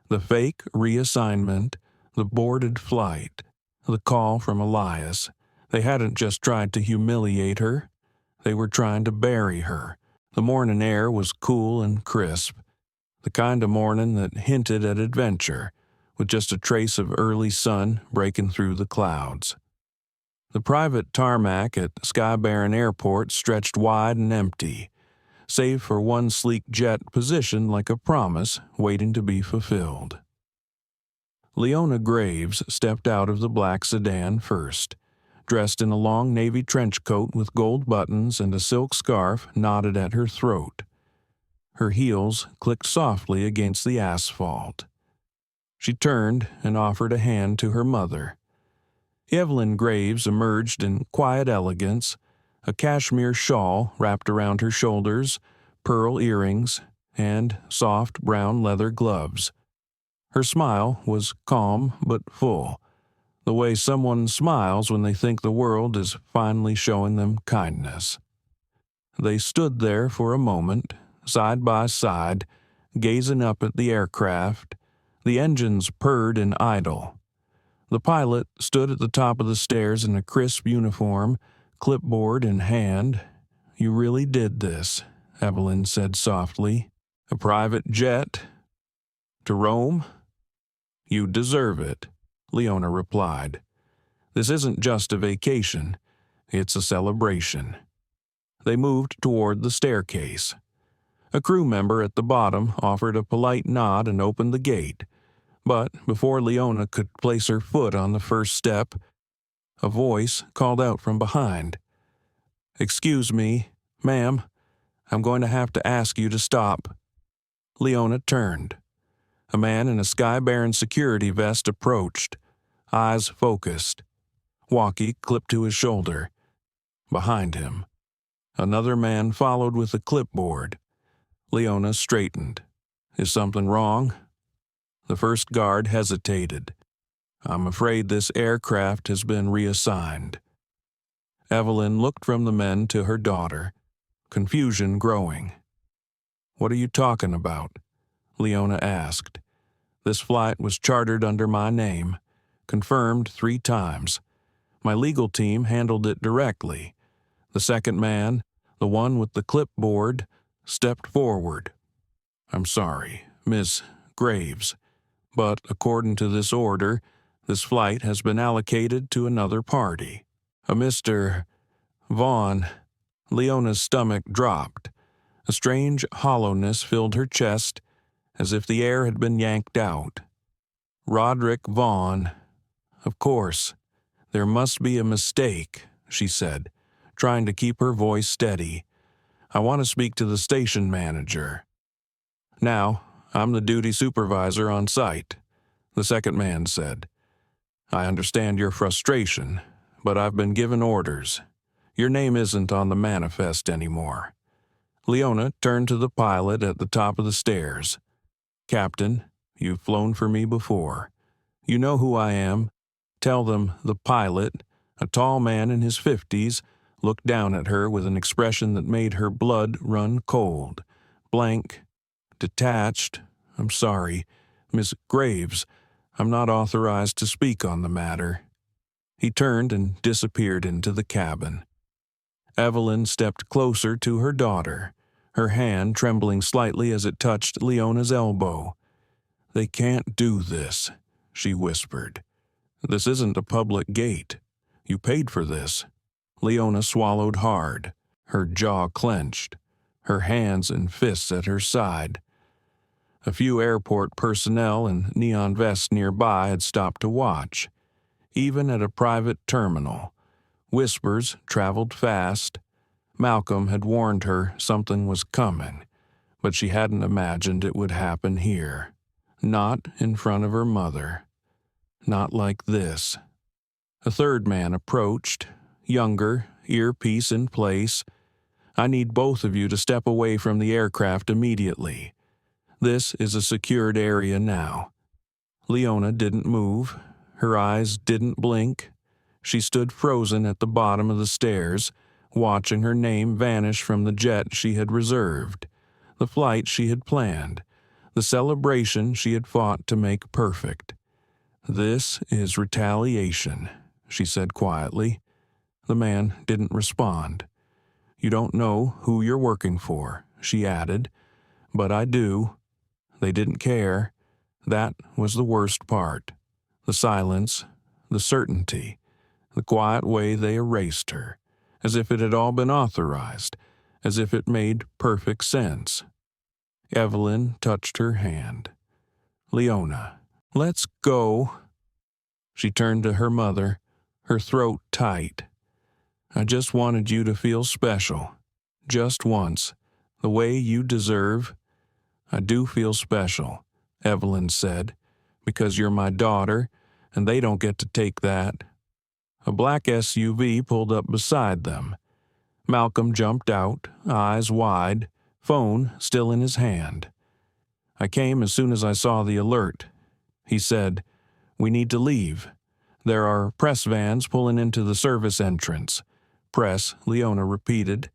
The fake reassignment, the boarded flight, the call from Elias. They hadn't just tried to humiliate her. They were trying to bury her. The morning air was cool and crisp, the kind of morning that hinted at adventure, with just a trace of early sun breaking through the clouds. The private tarmac at Sky Baron Airport stretched wide and empty, save for one sleek jet positioned like a promise waiting to be fulfilled. Leona Graves stepped out of the black sedan first, dressed in a long navy trench coat with gold buttons and a silk scarf knotted at her throat. Her heels clicked softly against the asphalt. She turned and offered a hand to her mother. Evelyn Graves emerged in quiet elegance, a cashmere shawl wrapped around her shoulders, pearl earrings, and soft brown leather gloves. Her smile was calm but full, the way someone smiles when they think the world is finally showing them kindness. They stood there for a moment, side by side, gazing up at the aircraft. The engines purred and idle. The pilot stood at the top of the stairs in a crisp uniform, clipboard in hand. "You really did this," Evelyn said softly. "A private jet? To Rome?" "You deserve it," Leona replied. "This isn't just a vacation. It's a celebration." They moved toward the staircase. A crew member at the bottom offered a polite nod and opened the gate. But before Leona could place her foot on the first step, a voice called out from behind. "Excuse me, ma'am, I'm going to have to ask you to stop." Leona turned. A man in a Sky Baron security vest approached, eyes focused, walkie clipped to his shoulder. Behind him, another man followed with a clipboard. Leona straightened. "Is something wrong?" The first guard hesitated. "I'm afraid this aircraft has been reassigned." Evelyn looked from the men to her daughter, confusion growing. "What are you talking about?" Leona asked. "This flight was chartered under my name, confirmed 3 times. My legal team handled it directly. The second man, the one with the clipboard, stepped forward. "I'm sorry, Miss Graves, but according to this order, this flight has been allocated to another party. A Mr. Vaughn." Leona's stomach dropped. A strange hollowness filled her chest, as if the air had been yanked out. "Roderick Vaughn. Of course. There must be a mistake," she said, trying to keep her voice steady. "I want to speak to the station manager." "Now, I'm the duty supervisor on site," the second man said. "I understand your frustration, but I've been given orders. Your name isn't on the manifest anymore." Leona turned to the pilot at the top of the stairs. "Captain, you've flown for me before. You know who I am. Tell them the pilot, a tall man in his 50s, looked down at her with an expression that made her blood run cold. Blank, detached. I'm sorry, Miss Graves, I'm not authorized to speak on the matter." He turned and disappeared into the cabin. Evelyn stepped closer to her daughter, her hand trembling slightly as it touched Leona's elbow. "They can't do this," she whispered. "This isn't a public gate. You paid for this." Leona swallowed hard, her jaw clenched, her hands and fists at her side. A few airport personnel in neon vests nearby had stopped to watch. Even at a private terminal, whispers traveled fast. Malcolm had warned her something was coming, but she hadn't imagined it would happen here. Not in front of her mother. Not like this. A third man approached, younger, earpiece in place. "I need both of you to step away from the aircraft immediately. This is a secured area now." Leona didn't move. Her eyes didn't blink. She stood frozen at the bottom of the stairs, watching her name vanish from the jet she had reserved, the flight she had planned, the celebration she had fought to make perfect. "This is retaliation," she said quietly. The man didn't respond. "You don't know who you're working for," she added, "but I do." They didn't care. That was the worst part. The silence, the certainty, the quiet way they erased her, as if it had all been authorized, as if it made perfect sense. Evelyn touched her hand. "Leona, let's go." She turned to her mother, her throat tight. "I just wanted you to feel special. Just once. The way you deserve." "I do feel special," Evelyn said, "because you're my daughter, and they don't get to take that." A black SUV pulled up beside them. Malcolm jumped out, eyes wide, phone still in his hand. "I came as soon as I saw the alert," He said, "We need to leave. There are press vans pulling into the service entrance." "Press," Leona repeated.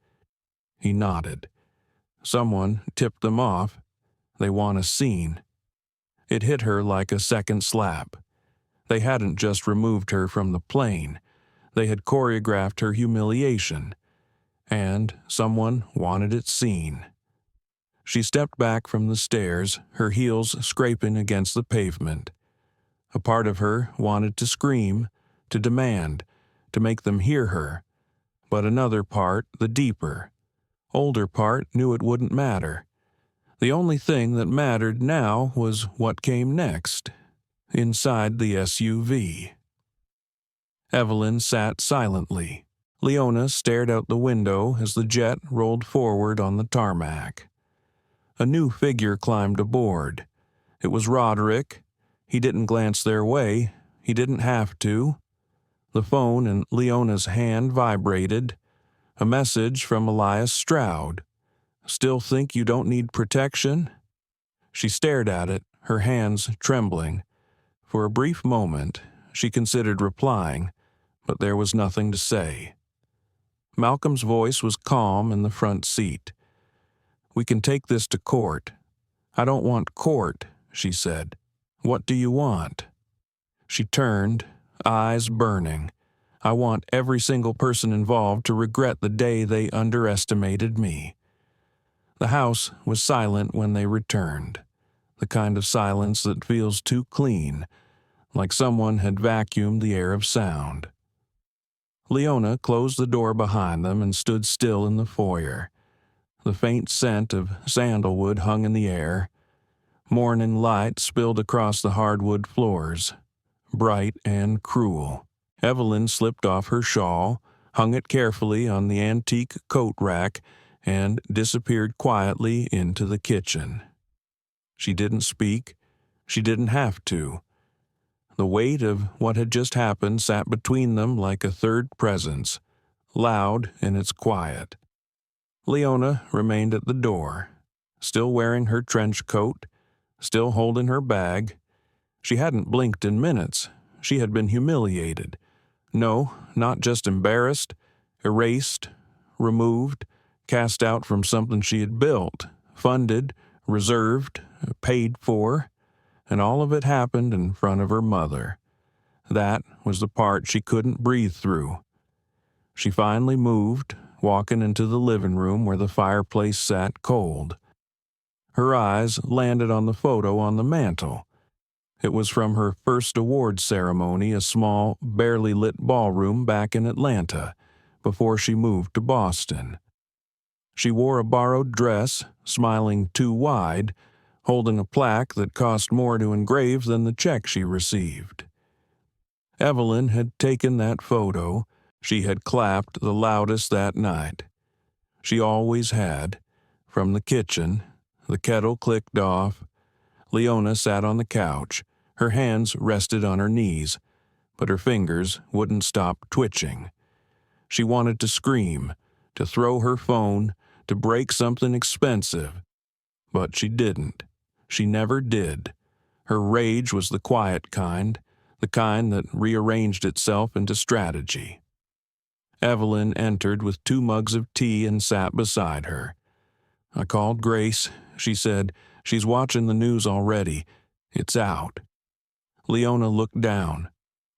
He nodded. "Someone tipped them off. They want a scene." It hit her like a second slap. They hadn't just removed her from the plane. They had choreographed her humiliation. And someone wanted it seen. She stepped back from the stairs, her heels scraping against the pavement. A part of her wanted to scream, to demand, to make them hear her. But another part, the deeper, older part, knew it wouldn't matter. The only thing that mattered now was what came next, inside the SUV. Evelyn sat silently. Leona stared out the window as the jet rolled forward on the tarmac. A new figure climbed aboard. It was Roderick. He didn't glance their way. He didn't have to. The phone in Leona's hand vibrated. A message from Elias Stroud. "Still think you don't need protection?" She stared at it, her hands trembling. For a brief moment, she considered replying, but there was nothing to say. Malcolm's voice was calm in the front seat. "We can take this to court." "I don't want court," she said. "What do you want?" She turned, eyes burning. "I want every single person involved to regret the day they underestimated me." The house was silent when they returned, the kind of silence that feels too clean, like someone had vacuumed the air of sound. Leona closed the door behind them and stood still in the foyer. The faint scent of sandalwood hung in the air. Morning light spilled across the hardwood floors, bright and cruel. Evelyn slipped off her shawl, hung it carefully on the antique coat rack, and disappeared quietly into the kitchen. She didn't speak. She didn't have to. The weight of what had just happened sat between them like a third presence, loud in its quiet. Leona remained at the door, still wearing her trench coat, still holding her bag. She hadn't blinked in minutes. She had been humiliated. No, not just embarrassed, erased, removed, cast out from something she had built, funded, reserved, paid for, and all of it happened in front of her mother. That was the part she couldn't breathe through. She finally moved, walking into the living room where the fireplace sat cold. Her eyes landed on the photo on the mantel. It was from her first awards ceremony, a small, barely lit ballroom back in Atlanta, before she moved to Boston. She wore a borrowed dress, smiling too wide, holding a plaque that cost more to engrave than the check she received. Evelyn had taken that photo. She had clapped the loudest that night. She always had. From the kitchen, the kettle clicked off. Leona sat on the couch. Her hands rested on her knees, but her fingers wouldn't stop twitching. She wanted to scream, to throw her phone, to break something expensive. But she didn't. She never did. Her rage was the quiet kind, the kind that rearranged itself into strategy. Evelyn entered with 2 mugs of tea and sat beside her. "I called Grace," she said. "She's watching the news already. It's out." Leona looked down.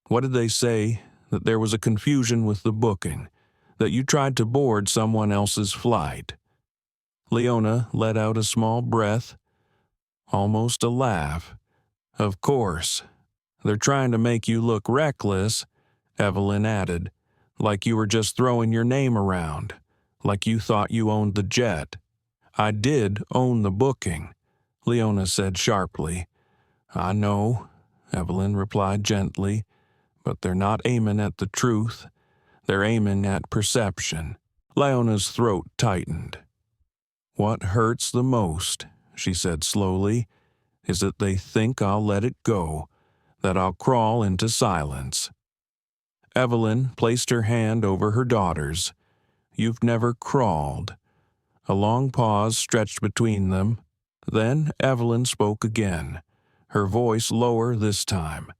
"What did they say? That there was a confusion with the booking? That you tried to board someone else's flight?" Leona let out a small breath, almost a laugh. "Of course. They're trying to make you look reckless," Evelyn added, "like you were just throwing your name around, like you thought you owned the jet." "I did own the booking," Leona said sharply. "I know," Evelyn replied gently, "but they're not aiming at the truth. They're aiming at perception." Leona's throat tightened. "What hurts the most," she said slowly, "is that they think I'll let it go, that I'll crawl into silence." Evelyn placed her hand over her daughter's. "You've never crawled." A long pause stretched between them. Then Evelyn spoke again, her voice lower this time.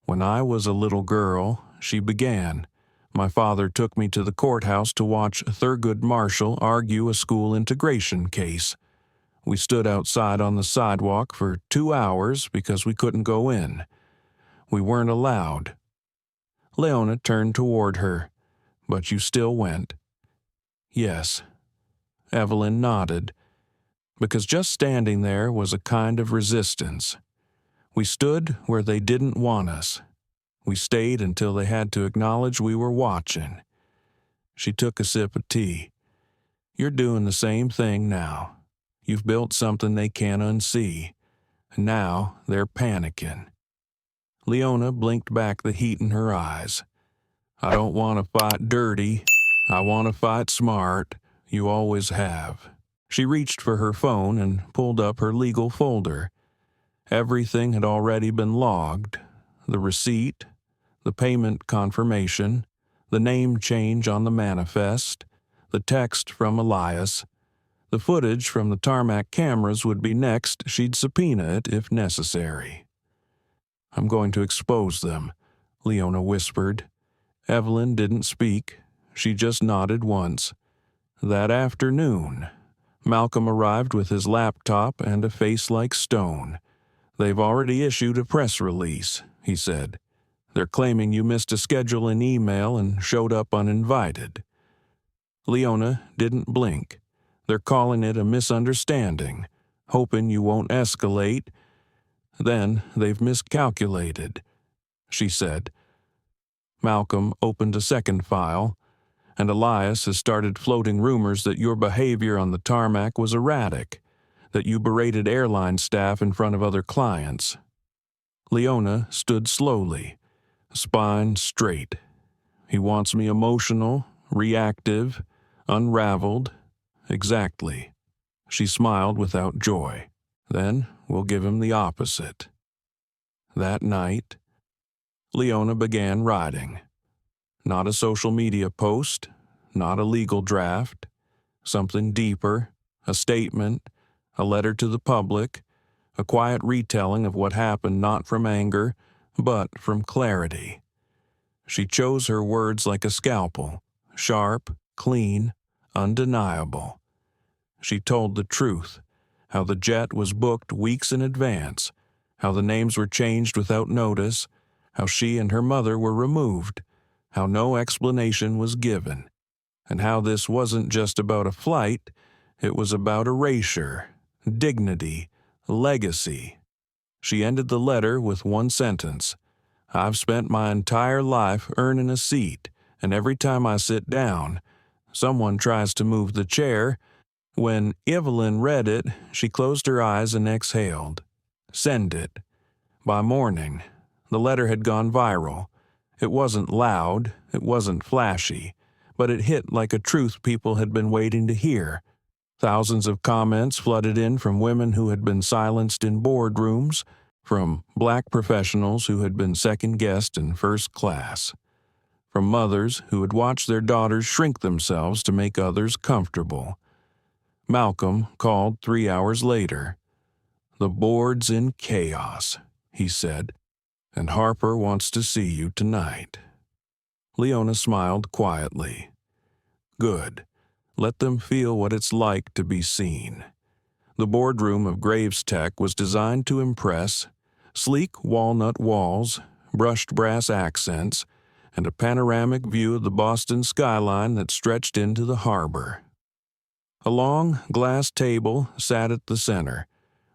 "When I was a little girl," she began, "my father took me to the courthouse to watch Thurgood Marshall argue a school integration case. We stood outside on the sidewalk for 2 hours because we couldn't go in. We weren't allowed." Leona turned toward her. "But you still went?" "Yes." Evelyn nodded, because just standing there was a kind of resistance. We stood where they didn't want us. We stayed until they had to acknowledge we were watching. She took a sip of tea. "You're doing the same thing now. You've built something they can't unsee. And now they're panicking." Leona blinked back the heat in her eyes. "I don't want to fight dirty. I want to fight smart. You always have." She reached for her phone and pulled up her legal folder. Everything had already been logged. The receipt, the payment confirmation, the name change on the manifest, the text from Elias. The footage from the tarmac cameras would be next. She'd subpoena it if necessary. "I'm going to expose them," Leona whispered. Evelyn didn't speak. She just nodded once. That afternoon, Malcolm arrived with his laptop and a face like stone. "They've already issued a press release," he said. "They're claiming you missed a schedule in email and showed up uninvited." Leona didn't blink. "They're calling it a misunderstanding, hoping you won't escalate. Then they've miscalculated," she said. Malcolm opened a second file, "and Elias has started floating rumors that your behavior on the tarmac was erratic, that you berated airline staff in front of other clients." Leona stood slowly, spine straight. "He wants me emotional, reactive, unraveled." "Exactly." She smiled without joy. "Then we'll give him the opposite." That night, Leona began writing. Not a social media post, not a legal draft, something deeper, a statement, a letter to the public, a quiet retelling of what happened not from anger, but from clarity. She chose her words like a scalpel, sharp, clean, undeniable. She told the truth, how the jet was booked weeks in advance, how the names were changed without notice, how she and her mother were removed, how no explanation was given, and how this wasn't just about a flight, it was about erasure, dignity, legacy. She ended the letter with one sentence: "I've spent my entire life earning a seat, and every time I sit down, someone tries to move the chair." When Evelyn read it, she closed her eyes and exhaled. Send it. By morning, the letter had gone viral. It wasn't loud, it wasn't flashy, but it hit like a truth people had been waiting to hear. Thousands of comments flooded in from women who had been silenced in boardrooms, from black professionals who had been second-guessed in first class, from mothers who had watched their daughters shrink themselves to make others comfortable. Malcolm called 3 hours later. "The board's in chaos," he said, "and Harper wants to see you tonight." Leona smiled quietly. "Good. Let them feel what it's like to be seen." The boardroom of Graves Tech was designed to impress: sleek walnut walls, brushed brass accents, and a panoramic view of the Boston skyline that stretched into the harbor. A long glass table sat at the center,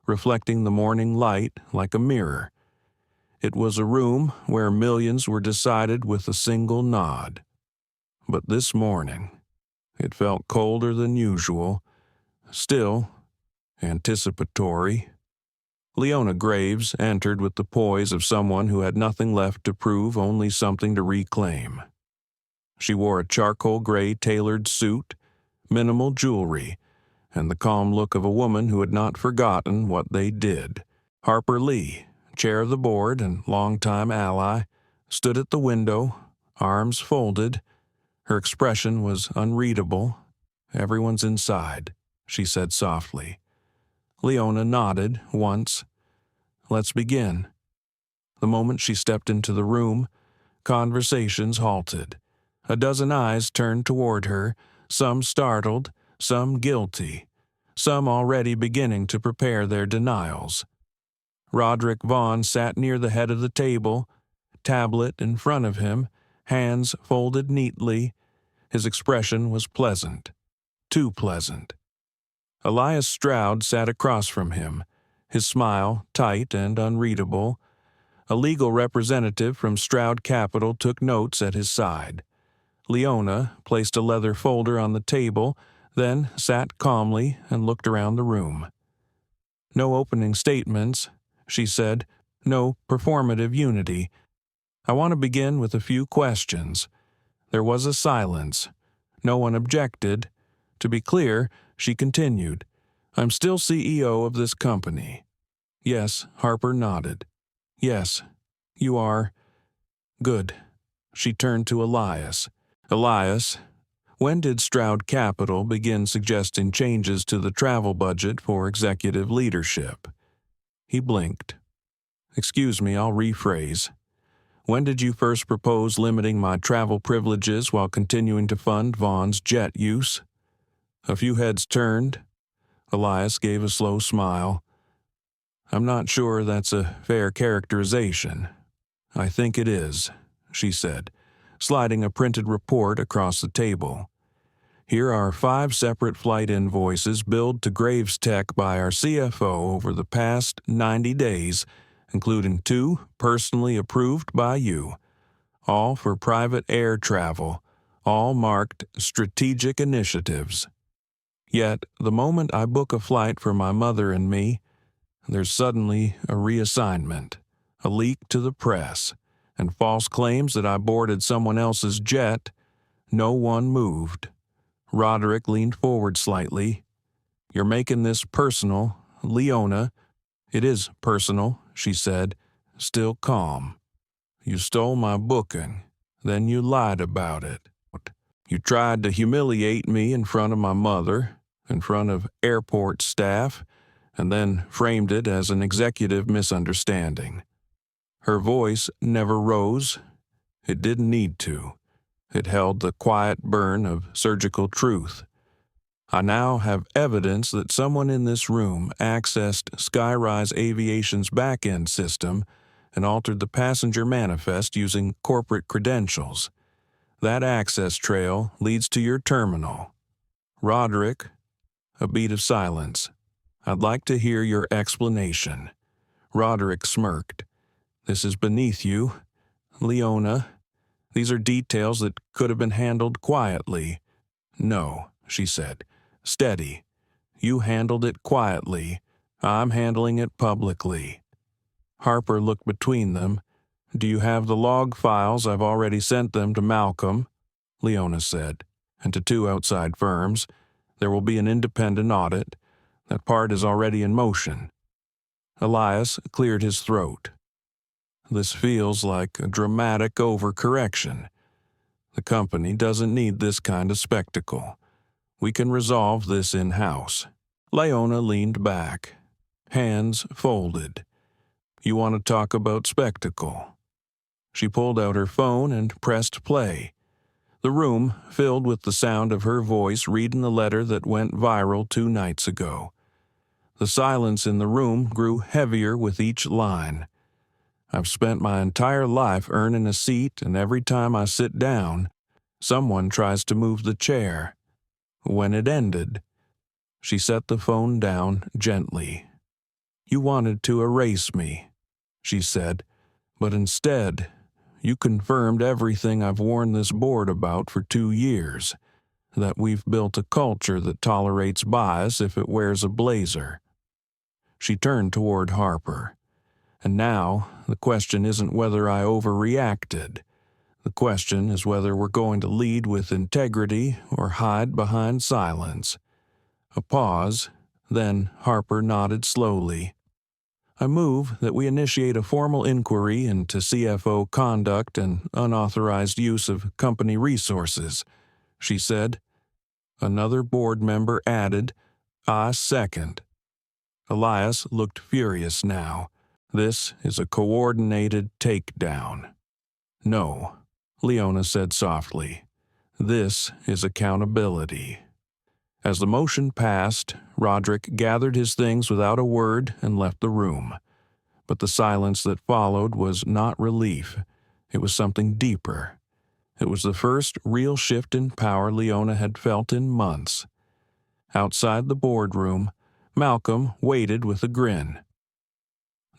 reflecting the morning light like a mirror. It was a room where millions were decided with a single nod. But this morning, it felt colder than usual, still anticipatory. Leona Graves entered with the poise of someone who had nothing left to prove, only something to reclaim. She wore a charcoal gray tailored suit, minimal jewelry, and the calm look of a woman who had not forgotten what they did. Harper Lee, chair of the board and longtime ally, stood at the window, arms folded. Her expression was unreadable. "Everyone's inside," she said softly. Leona nodded once. let's begin." The moment she stepped into the room, conversations halted. A dozen eyes turned toward her, some startled, some guilty, some already beginning to prepare their denials. Roderick Vaughn sat near the head of the table, tablet in front of him, hands folded neatly. His expression was pleasant, too pleasant. Elias Stroud sat across from him, his smile tight and unreadable. A legal representative from Stroud Capital took notes at his side. Leona placed a leather folder on the table, then sat calmly and looked around the room. "No opening statements," she said, "no performative unity. I want to begin with a few questions." There was a silence. No one objected. To be clear, she continued, "I'm still CEO of this company." "Yes," Harper nodded. "Yes, you are." "Good." She turned to Elias. "Elias, when did Stroud Capital begin suggesting changes to the travel budget for executive leadership?" He blinked. "Excuse me, I'll rephrase. When did you first propose limiting my travel privileges while continuing to fund Vaughn's jet use?" A few heads turned. Elias gave a slow smile. "I'm not sure that's a fair characterization." "I think it is," she said, sliding a printed report across the table. "Here are 5 separate flight invoices billed to Graves Tech by our CFO over the past 90 days, including 2 personally approved by you, all for private air travel, all marked strategic initiatives. Yet, the moment I book a flight for my mother and me, there's suddenly a reassignment, a leak to the press, and false claims that I boarded someone else's jet. No one moved." Roderick leaned forward slightly. "You're making this personal, Leona." "It is personal," she said, still calm. "You stole my booking, then you lied about it. You tried to humiliate me in front of my mother, in front of airport staff, and then framed it as an executive misunderstanding." Her voice never rose. It didn't need to. It held the quiet burn of surgical truth. "I now have evidence that someone in this room accessed Skyrise Aviation's back-end system and altered the passenger manifest using corporate credentials. That access trail leads to your terminal." "Roderick," a beat of silence, "I'd like to hear your explanation." Roderick smirked. "This is beneath you, Leona. These are details that could have been handled quietly." "No," she said. "Steady. You handled it quietly. I'm handling it publicly." Harper looked between them. "Do you have the log files? I've already sent them to Malcolm," Leona said, "and to 2 outside firms. There will be an independent audit. That part is already in motion." Elias cleared his throat. "This feels like a dramatic overcorrection. The company doesn't need this kind of spectacle. We can resolve this in-house." Leona leaned back, hands folded. "You want to talk about spectacle?" She pulled out her phone and pressed play. The room filled with the sound of her voice reading the letter that went viral 2 nights ago. The silence in the room grew heavier with each line. "I've spent my entire life earning a seat, and every time I sit down, someone tries to move the chair." When it ended, she set the phone down gently. "You wanted to erase me," she said, "but instead, you confirmed everything I've warned this board about for 2 years, that we've built a culture that tolerates bias if it wears a blazer." She turned toward Harper. "And now, the question isn't whether I overreacted. The question is whether we're going to lead with integrity or hide behind silence." A pause, then Harper nodded slowly. "I move that we initiate a formal inquiry into CFO conduct and unauthorized use of company resources," she said. Another board member added, "I second." Elias looked furious now. This is a coordinated takedown. No, Leona said softly. This is accountability. As the motion passed, Roderick gathered his things without a word and left the room. But the silence that followed was not relief. It was something deeper. It was the first real shift in power Leona had felt in months. Outside the boardroom, Malcolm waited with a grin.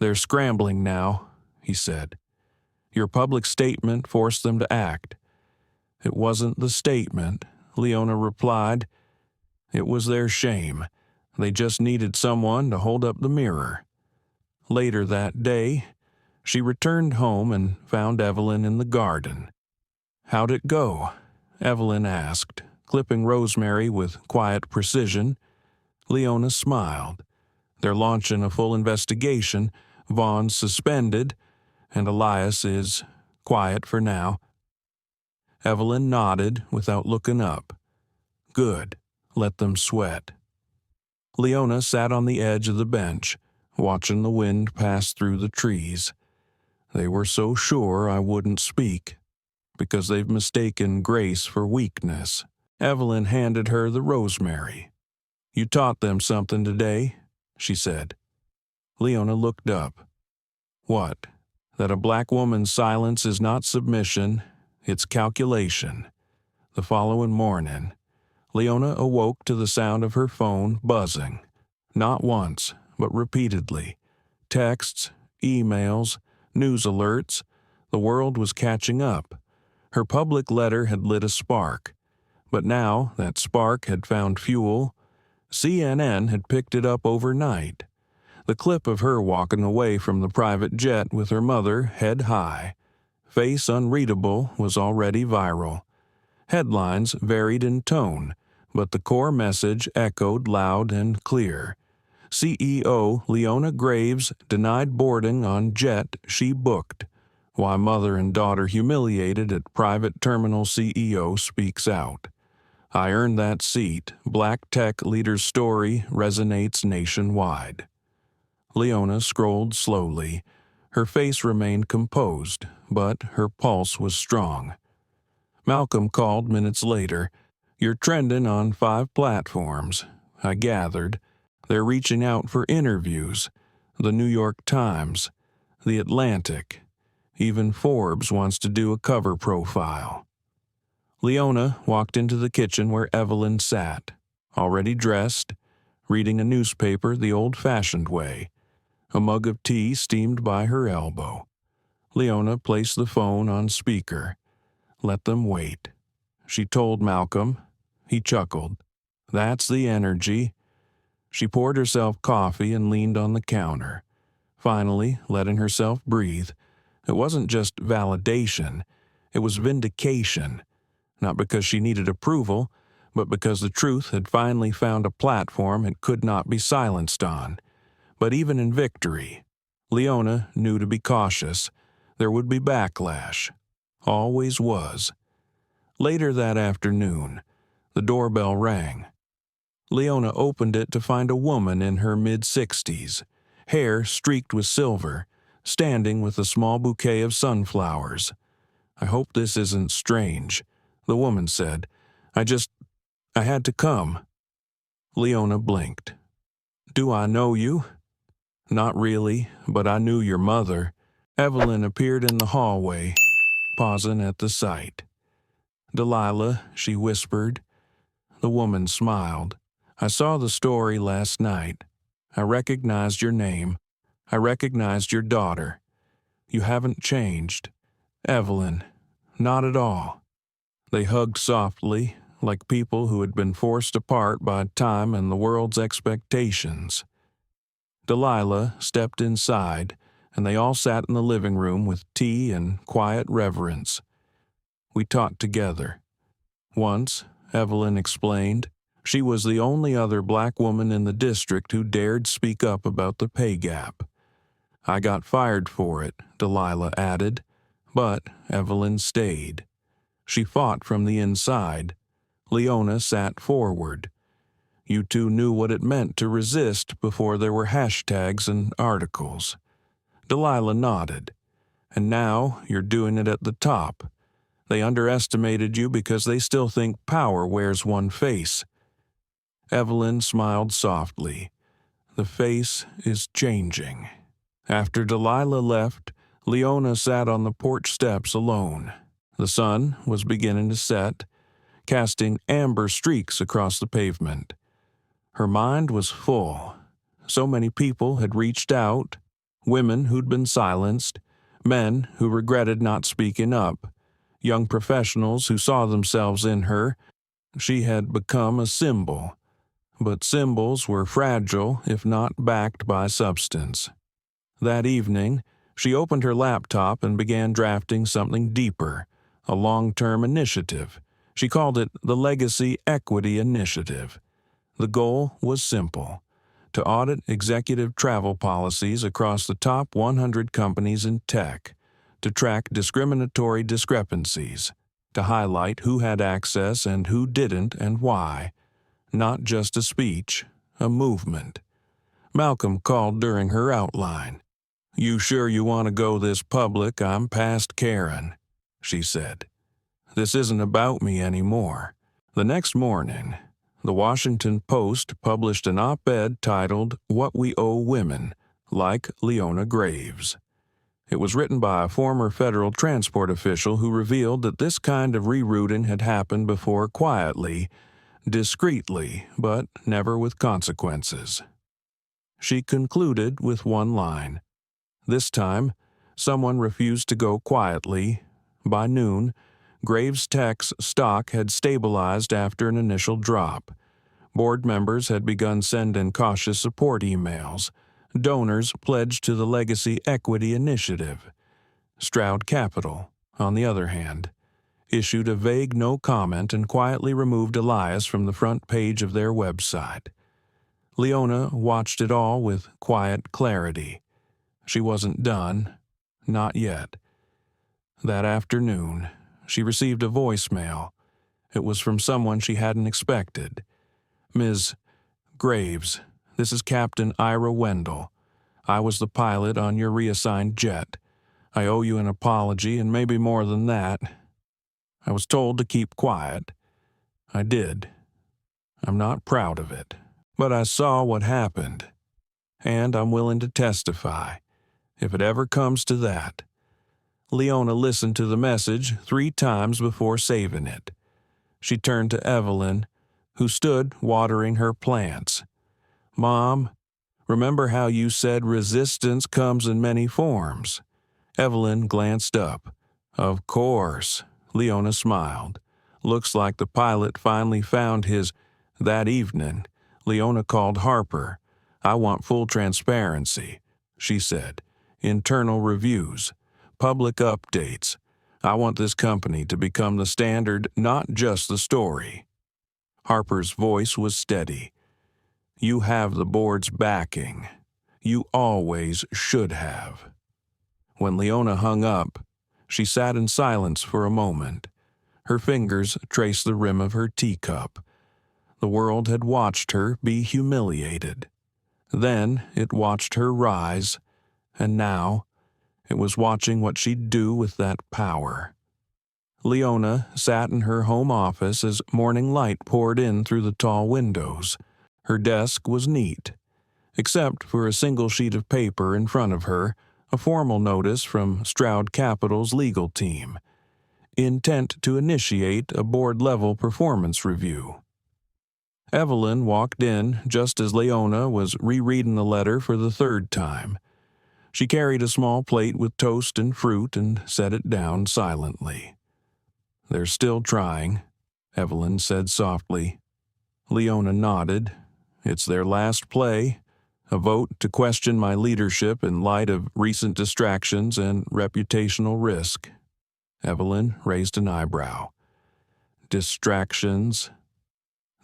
"They're scrambling now," he said. "Your public statement forced them to act." "It wasn't the statement," Leona replied. "It was their shame. They just needed someone to hold up the mirror." Later that day, she returned home and found Evelyn in the garden. "How'd it go?" Evelyn asked, clipping rosemary with quiet precision. Leona smiled. "They're launching a full investigation. Vaughn's suspended, and Elias is quiet for now." Evelyn nodded without looking up. "Good. Let them sweat." Leona sat on the edge of the bench, watching the wind pass through the trees. "They were so sure I wouldn't speak, because they've mistaken grace for weakness." Evelyn handed her the rosemary. "You taught them something today," she said. Leona looked up. "What?" "That a black woman's silence is not submission, it's calculation." The following morning, Leona awoke to the sound of her phone buzzing. Not once, but repeatedly. Texts, emails, news alerts. The world was catching up. Her public letter had lit a spark. But now that spark had found fuel. CNN had picked it up overnight. The clip of her walking away from the private jet with her mother, head high, face unreadable, was already viral. Headlines varied in tone, but the core message echoed loud and clear. CEO Leona Graves denied boarding on jet she booked. Why mother and daughter humiliated at private terminal CEO speaks out. I earned that seat. Black tech leader's story resonates nationwide. Leona scrolled slowly. Her face remained composed, but her pulse was strong. Malcolm called minutes later. "You're trending on 5 platforms," I gathered. "They're reaching out for interviews. The New York Times, The Atlantic. Even Forbes wants to do a cover profile." Leona walked into the kitchen where Evelyn sat, already dressed, reading a newspaper the old-fashioned way. A mug of tea steamed by her elbow. Leona placed the phone on speaker. "Let them wait," she told Malcolm. He chuckled. "That's the energy." She poured herself coffee and leaned on the counter, finally letting herself breathe. It wasn't just validation, it was vindication. Not because she needed approval, but because the truth had finally found a platform it could not be silenced on. But even in victory, Leona knew to be cautious. There would be backlash. Always was. Later that afternoon, the doorbell rang. Leona opened it to find a woman in her mid-60s, hair streaked with silver, standing with a small bouquet of sunflowers. "I hope this isn't strange," the woman said. I had to come." Leona blinked. "Do I know you?" "Not really, but I knew your mother." Evelyn appeared in the hallway, pausing at the sight. "Delilah," she whispered. The woman smiled. "I saw the story last night. I recognized your name. I recognized your daughter. You haven't changed. Evelyn, not at all." They hugged softly, like people who had been forced apart by time and the world's expectations. Delilah stepped inside, and they all sat in the living room with tea and quiet reverence. "We talked together. Once," Evelyn explained, "she was the only other black woman in the district who dared speak up about the pay gap. I got fired for it," Delilah added, but Evelyn stayed. She fought from the inside. Leona sat forward. "You two knew what it meant to resist before there were hashtags and articles." Delilah nodded. "And now you're doing it at the top. They underestimated you because they still think power wears one face." Evelyn smiled softly. "The face is changing." After Delilah left, Leona sat on the porch steps alone. The sun was beginning to set, casting amber streaks across the pavement. Her mind was full. So many people had reached out, women who'd been silenced, men who regretted not speaking up, young professionals who saw themselves in her. She had become a symbol, but symbols were fragile if not backed by substance. That evening, she opened her laptop and began drafting something deeper, a long-term initiative. She called it the Legacy Equity Initiative. The goal was simple: to audit executive travel policies across the top 100 companies in tech, to track discriminatory discrepancies, to highlight who had access and who didn't and why. Not just a speech, a movement. Malcolm called during her outline. "You sure you want to go this public? I'm past caring," she said. "This isn't about me anymore." The next morning, the Washington Post published an op-ed titled "What We Owe Women, Like Leona Graves." It was written by a former federal transport official who revealed that this kind of rerouting had happened before quietly, discreetly, but never with consequences. She concluded with one line. This time, someone refused to go quietly. By noon, Graves Tech's stock had stabilized after an initial drop. Board members had begun sending cautious support emails. Donors pledged to the Legacy Equity Initiative. Stroud Capital, on the other hand, issued a vague no comment and quietly removed Elias from the front page of their website. Leona watched it all with quiet clarity. She wasn't done. Not yet. That afternoon, she received a voicemail. It was from someone she hadn't expected. "Ms. Graves, this is Captain Ira Wendell. I was the pilot on your reassigned jet. I owe you an apology and maybe more than that. I was told to keep quiet. I did. I'm not proud of it. But I saw what happened. And I'm willing to testify, if it ever comes to that." Leona listened to the message 3 times before saving it. She turned to Evelyn, who stood watering her plants. "Mom, remember how you said resistance comes in many forms?" Evelyn glanced up. "Of course," Leona smiled. "Looks like the pilot finally found his—" That evening, Leona called Harper. "I want full transparency," she said. "Internal reviews, public updates. I want this company to become the standard, not just the story." Harper's voice was steady. "You have the board's backing. You always should have." When Leona hung up, she sat in silence for a moment. Her fingers traced the rim of her teacup. The world had watched her be humiliated. Then it watched her rise, and now it was watching what she'd do with that power. Leona sat in her home office as morning light poured in through the tall windows. Her desk was neat, except for a single sheet of paper in front of her, a formal notice from Stroud Capital's legal team, intent to initiate a board-level performance review. Evelyn walked in just as Leona was rereading the letter for the 3rd time. She carried a small plate with toast and fruit and set it down silently. "They're still trying," Evelyn said softly. Leona nodded. "It's their last play, a vote to question my leadership in light of recent distractions and reputational risk." Evelyn raised an eyebrow. "Distractions?"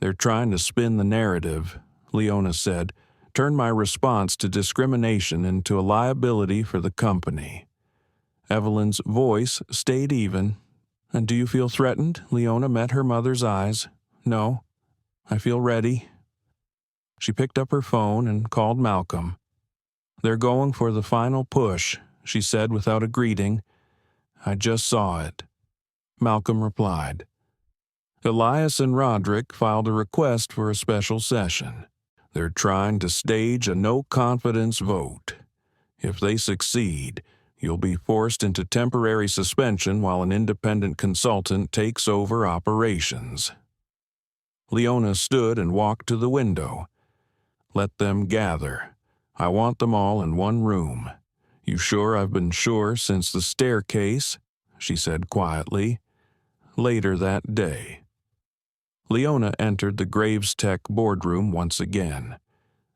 "They're trying to spin the narrative," Leona said, "turn my response to discrimination into a liability for the company." Evelyn's voice stayed even. "And do you feel threatened?" Leona met her mother's eyes. "No, I feel ready." She picked up her phone and called Malcolm. "They're going for the final push," she said without a greeting. "I just saw it." Malcolm replied. Elias and Roderick filed a request for a special session. They're trying to stage a no-confidence vote. If they succeed, you'll be forced into temporary suspension while an independent consultant takes over operations. Leona stood and walked to the window. "Let them gather. I want them all in one room. You sure I've been sure since the staircase?" she said quietly. Later that day, Leona entered the Graves Tech boardroom once again.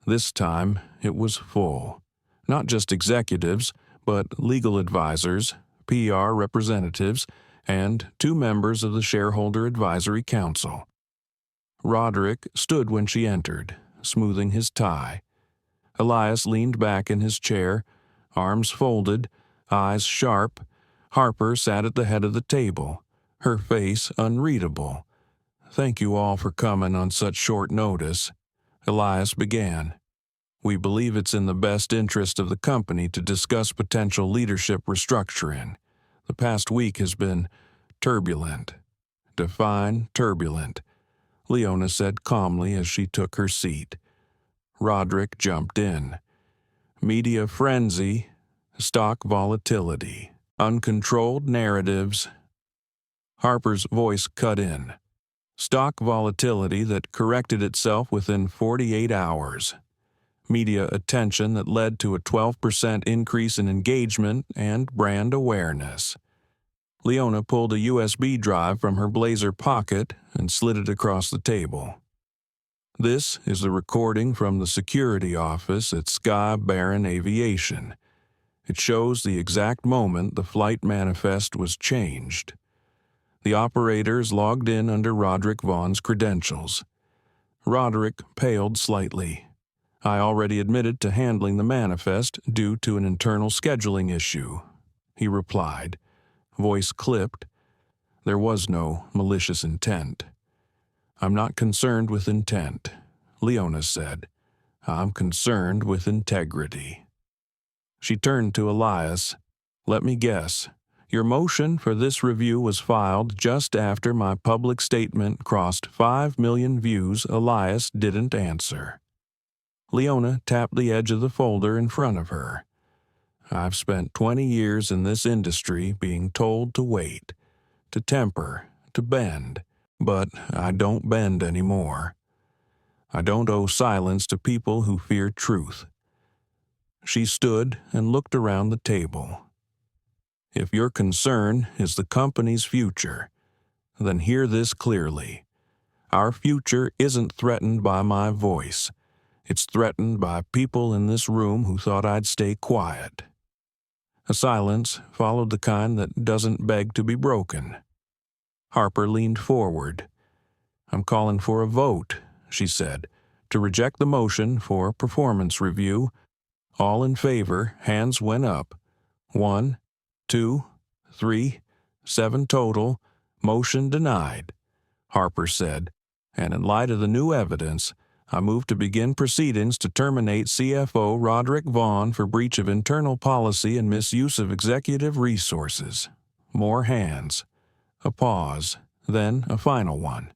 This time, it was full. Not just executives, but legal advisors, PR representatives, and 2 members of the Shareholder Advisory Council. Roderick stood when she entered, smoothing his tie. Elias leaned back in his chair, arms folded, eyes sharp. Harper sat at the head of the table, her face unreadable. "Thank you all for coming on such short notice," Elias began. "We believe it's in the best interest of the company to discuss potential leadership restructuring. The past week has been turbulent." "Define turbulent," Leona said calmly as she took her seat. Roderick jumped in. "Media frenzy, stock volatility, uncontrolled narratives." Harper's voice cut in. "Stock volatility that corrected itself within 48 hours. Media attention that led to a 12% increase in engagement and brand awareness." Leona pulled a USB drive from her blazer pocket and slid it across the table. "This is the recording from the security office at Sky Baron Aviation. It shows the exact moment the flight manifest was changed. The operators logged in under Roderick Vaughn's credentials." Roderick paled slightly. "I already admitted to handling the manifest due to an internal scheduling issue," he replied, voice clipped. There was no malicious intent. "I'm not concerned with intent," Leona said. "I'm concerned with integrity." She turned to Elias. "Let me guess. Your motion for this review was filed just after my public statement crossed 5 million views." Elias didn't answer. Leona tapped the edge of the folder in front of her. "I've spent 20 years in this industry being told to wait, to temper, to bend, but I don't bend anymore. I don't owe silence to people who fear truth." She stood and looked around the table. "If your concern is the company's future, then hear this clearly. Our future isn't threatened by my voice. It's threatened by people in this room who thought I'd stay quiet." A silence followed, the kind that doesn't beg to be broken. Harper leaned forward. "I'm calling for a vote," she said, "to reject the motion for performance review. All in favor, hands went up. 1, 2, 3, 7 total. Motion denied," Harper said, "and in light of the new evidence, I move to begin proceedings to terminate CFO Roderick Vaughn for breach of internal policy and misuse of executive resources." More hands. A pause, then a final one.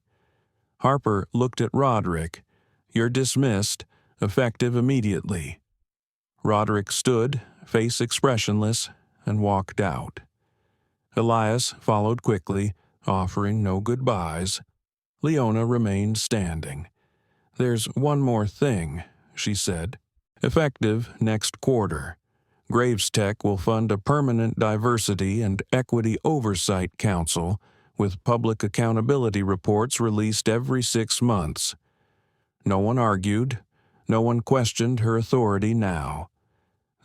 Harper looked at Roderick. "You're dismissed, effective immediately." Roderick stood, face expressionless, and walked out. Elias followed quickly, offering no goodbyes. Leona remained standing. "There's one more thing," she said. "Effective next quarter, Graves Tech will fund a permanent diversity and equity oversight council with public accountability reports released every 6 months." No one argued. No one questioned her authority now.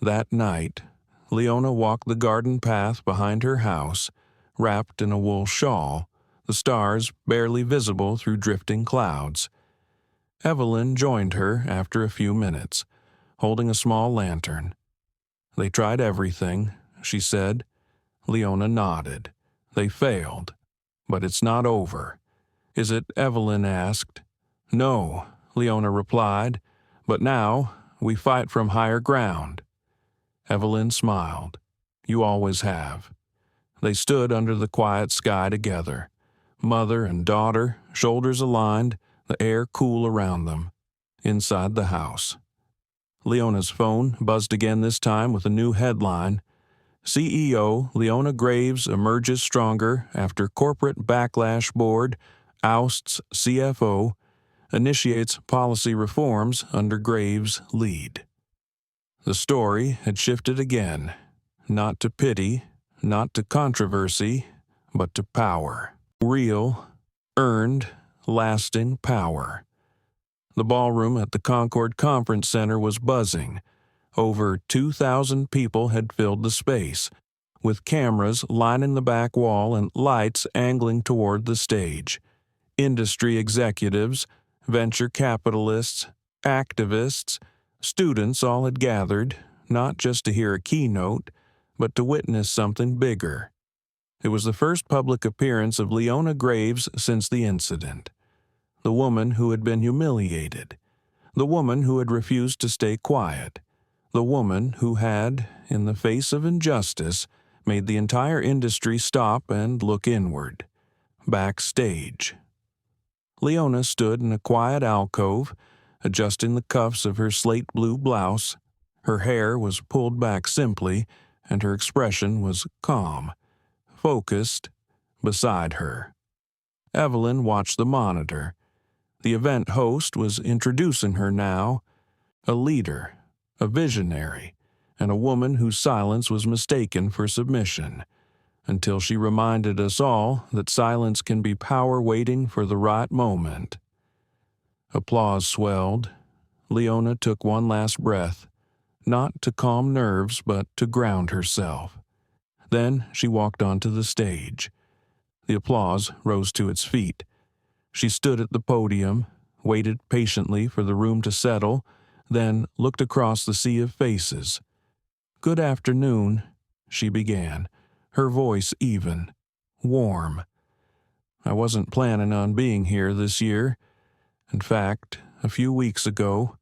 That night, Leona walked the garden path behind her house, wrapped in a wool shawl, the stars barely visible through drifting clouds. Evelyn joined her after a few minutes, holding a small lantern. "They tried everything," she said. Leona nodded. "They failed. But it's not over." "Is it?" Evelyn asked. "No," Leona replied. "But now we fight from higher ground." Evelyn smiled. You always have. They stood under the quiet sky together, mother and daughter, shoulders aligned, the air cool around them, inside the house. Leona's phone buzzed again, this time with a new headline. CEO Leona Graves emerges stronger after corporate backlash board ousts CFO, initiates policy reforms under Graves' lead. The story had shifted again, not to pity, not to controversy, but to power. Real, earned, lasting power. The ballroom at the Concord Conference Center was buzzing. Over 2,000 people had filled the space, with cameras lining the back wall and lights angling toward the stage. Industry executives, venture capitalists, activists, students all had gathered, not just to hear a keynote, but to witness something bigger. It was the first public appearance of Leona Graves since the incident. The woman who had been humiliated. The woman who had refused to stay quiet. The woman who had, in the face of injustice, made the entire industry stop and look inward. Backstage. Leona stood in a quiet alcove, adjusting the cuffs of her slate blue blouse. Her hair was pulled back simply, and her expression was calm, focused, beside her. Evelyn watched the monitor. The event host was introducing her now, a leader, a visionary, and a woman whose silence was mistaken for submission, until she reminded us all that silence can be power waiting for the right moment. Applause swelled. Leona took one last breath, not to calm nerves, but to ground herself. Then she walked onto the stage. The applause rose to its feet. She stood at the podium, waited patiently for the room to settle, then looked across the sea of faces. "Good afternoon," she began, her voice even, warm. "I wasn't planning on being here this year. In fact, a few weeks ago,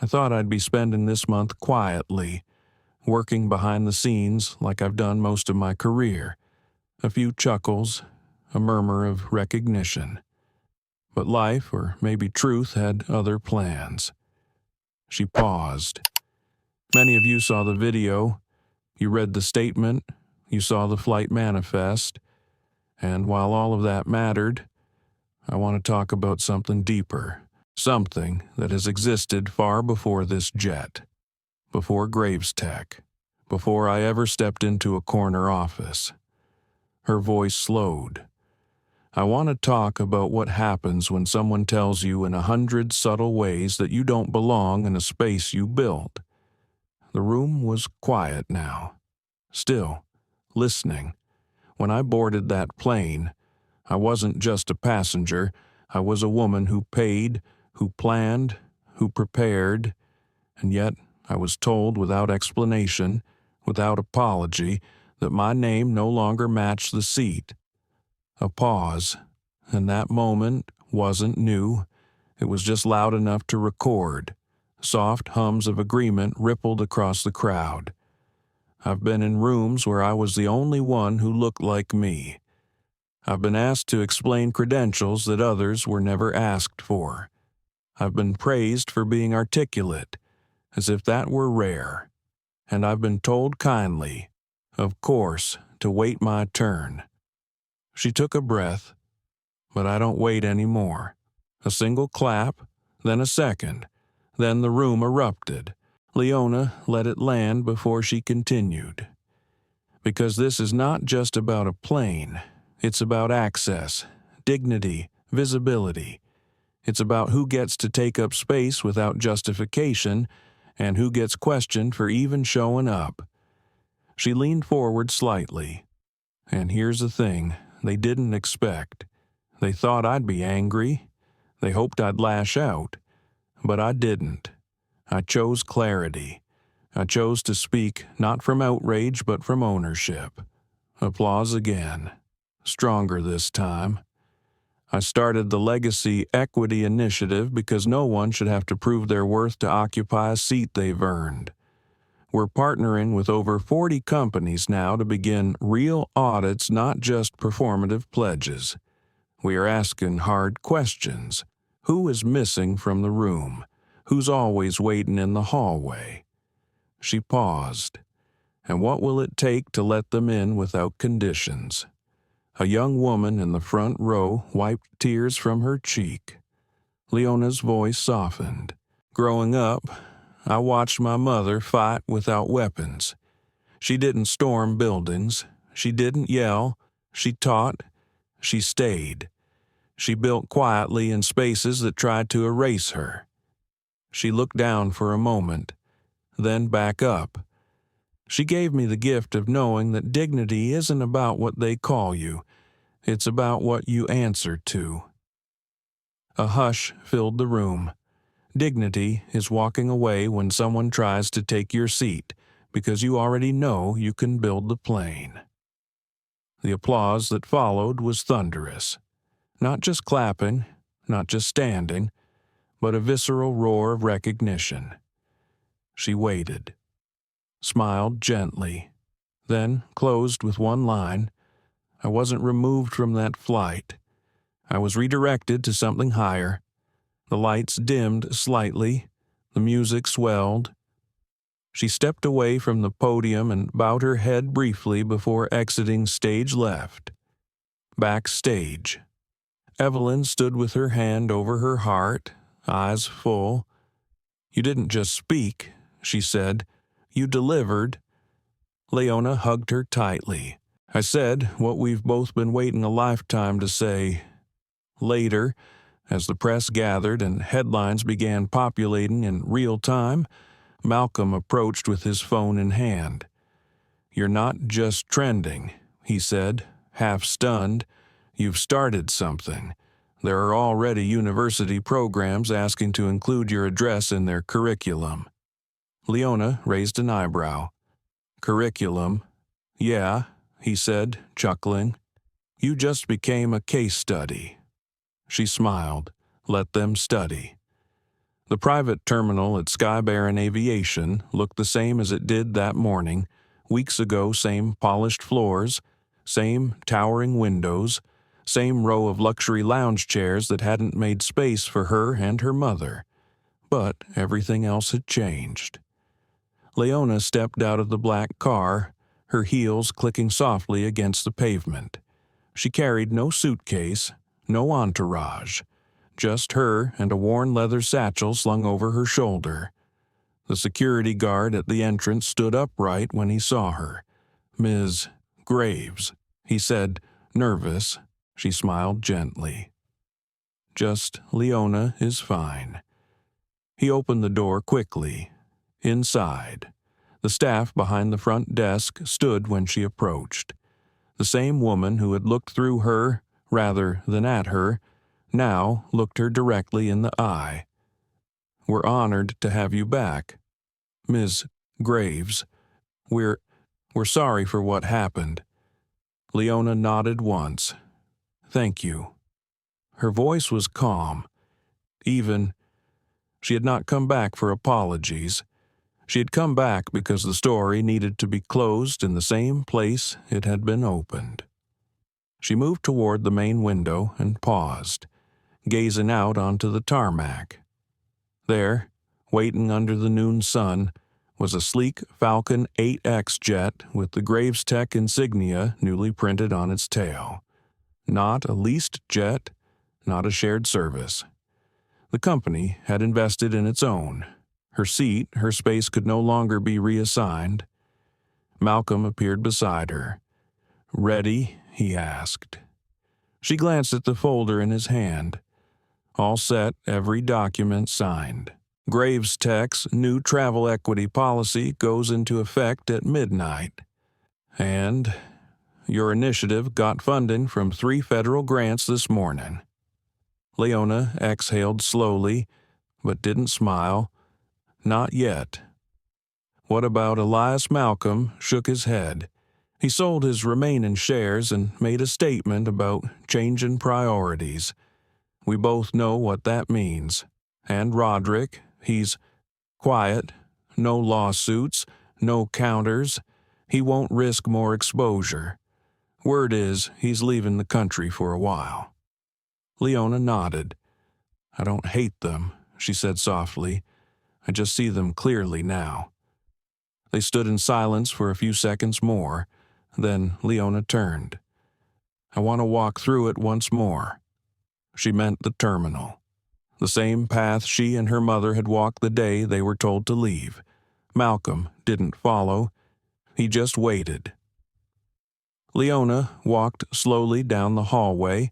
I thought I'd be spending this month quietly, working behind the scenes like I've done most of my career. A few chuckles, a murmur of recognition. But life, or maybe truth, had other plans." She paused. Many of you saw the video. You read the statement. You saw the flight manifest. And while all of that mattered, I want to talk about something deeper, something that has existed far before this jet, before Graves Tech, before I ever stepped into a corner office. Her voice slowed. I want to talk about what happens when someone tells you in 100 subtle ways that you don't belong in a space you built. The room was quiet now, still, listening. When I boarded that plane, I wasn't just a passenger. I was a woman who paid, who planned, who prepared, and yet I was told without explanation, without apology, that my name no longer matched the seat. A pause, and that moment wasn't new. It was just loud enough to record. Soft hums of agreement rippled across the crowd. I've been in rooms where I was the only one who looked like me. I've been asked to explain credentials that others were never asked for. I've been praised for being articulate, as if that were rare. And I've been told kindly, of course, to wait my turn. She took a breath, but I don't wait anymore. A single clap, then a second, then the room erupted. Leona let it land before she continued. Because this is not just about a plane. It's about access, dignity, visibility. It's about who gets to take up space without justification and who gets questioned for even showing up. She leaned forward slightly. And here's the thing they didn't expect. They thought I'd be angry. They hoped I'd lash out. But I didn't. I chose clarity. I chose to speak not from outrage but from ownership. Applause again. Stronger this time. I started the Legacy Equity Initiative because no one should have to prove their worth to occupy a seat they've earned. We're partnering with over 40 companies now to begin real audits, not just performative pledges. We are asking hard questions. Who is missing from the room? Who's always waiting in the hallway? She paused. And what will it take to let them in without conditions? A young woman in the front row wiped tears from her cheek. Leona's voice softened. Growing up, I watched my mother fight without weapons. She didn't storm buildings. She didn't yell. She taught. She stayed. She built quietly in spaces that tried to erase her. She looked down for a moment, then back up. She gave me the gift of knowing that dignity isn't about what they call you. It's about what you answer to. A hush filled the room. Dignity is walking away when someone tries to take your seat because you already know you can build the plane. The applause that followed was thunderous. Not just clapping, not just standing, but a visceral roar of recognition. She waited, smiled gently, then closed with one line. I wasn't removed from that flight. I was redirected to something higher. The lights dimmed slightly. The music swelled. She stepped away from the podium and bowed her head briefly before exiting stage left. Backstage. Evelyn stood with her hand over her heart, eyes full. You didn't just speak, she said. You delivered. Leona hugged her tightly. I said what we've both been waiting a lifetime to say. Later, as the press gathered and headlines began populating in real time, Malcolm approached with his phone in hand. You're not just trending, he said, half stunned. You've started something. There are already university programs asking to include your address in their curriculum. Leona raised an eyebrow. Curriculum? Yeah, he said, chuckling. You just became a case study. She smiled. Let them study. The private terminal at Sky Baron Aviation looked the same as it did that morning. Weeks ago, same polished floors, same towering windows, same row of luxury lounge chairs that hadn't made space for her and her mother. But everything else had changed. Leona stepped out of the black car, her heels clicking softly against the pavement. She carried no suitcase, no entourage, just her and a worn leather satchel slung over her shoulder. The security guard at the entrance stood upright when he saw her. Ms. Graves, he said, nervous. She smiled gently. Just Leona is fine. He opened the door quickly. Inside, the staff behind the front desk stood when she approached. The same woman who had looked through her, rather than at her, now looked her directly in the eye. We're honored to have you back. Ms. Graves, we're sorry for what happened. Leona nodded once. Thank you. Her voice was calm. Even, she had not come back for apologies. She had come back because the story needed to be closed in the same place it had been opened. She moved toward the main window and paused, gazing out onto the tarmac. There, waiting under the noon sun, was a sleek Falcon 8X jet with the Graves Tech insignia newly printed on its tail. Not a leased jet, not a shared service. The company had invested in its own. Her seat, her space could no longer be reassigned. Malcolm appeared beside her. Ready? He asked. She glanced at the folder in his hand. All set, every document signed. Graves Tech's new travel equity policy goes into effect at midnight. And your initiative got funding from 3 federal grants this morning. Leona exhaled slowly, but didn't smile. Not yet. What about Elias Malcolm shook his head. He sold his remaining shares and made a statement about changing priorities. We both know what that means. And Roderick, he's quiet, no lawsuits, No counters. He won't risk more exposure. Word is he's leaving the country for a while." Leona nodded. "I don't hate them," she said softly. "I just see them clearly now." They stood in silence for a few seconds more. Then Leona turned. "I want to walk through it once more." She meant the terminal. The same path she and her mother had walked the day they were told to leave. Malcolm didn't follow. He just waited. Leona walked slowly down the hallway,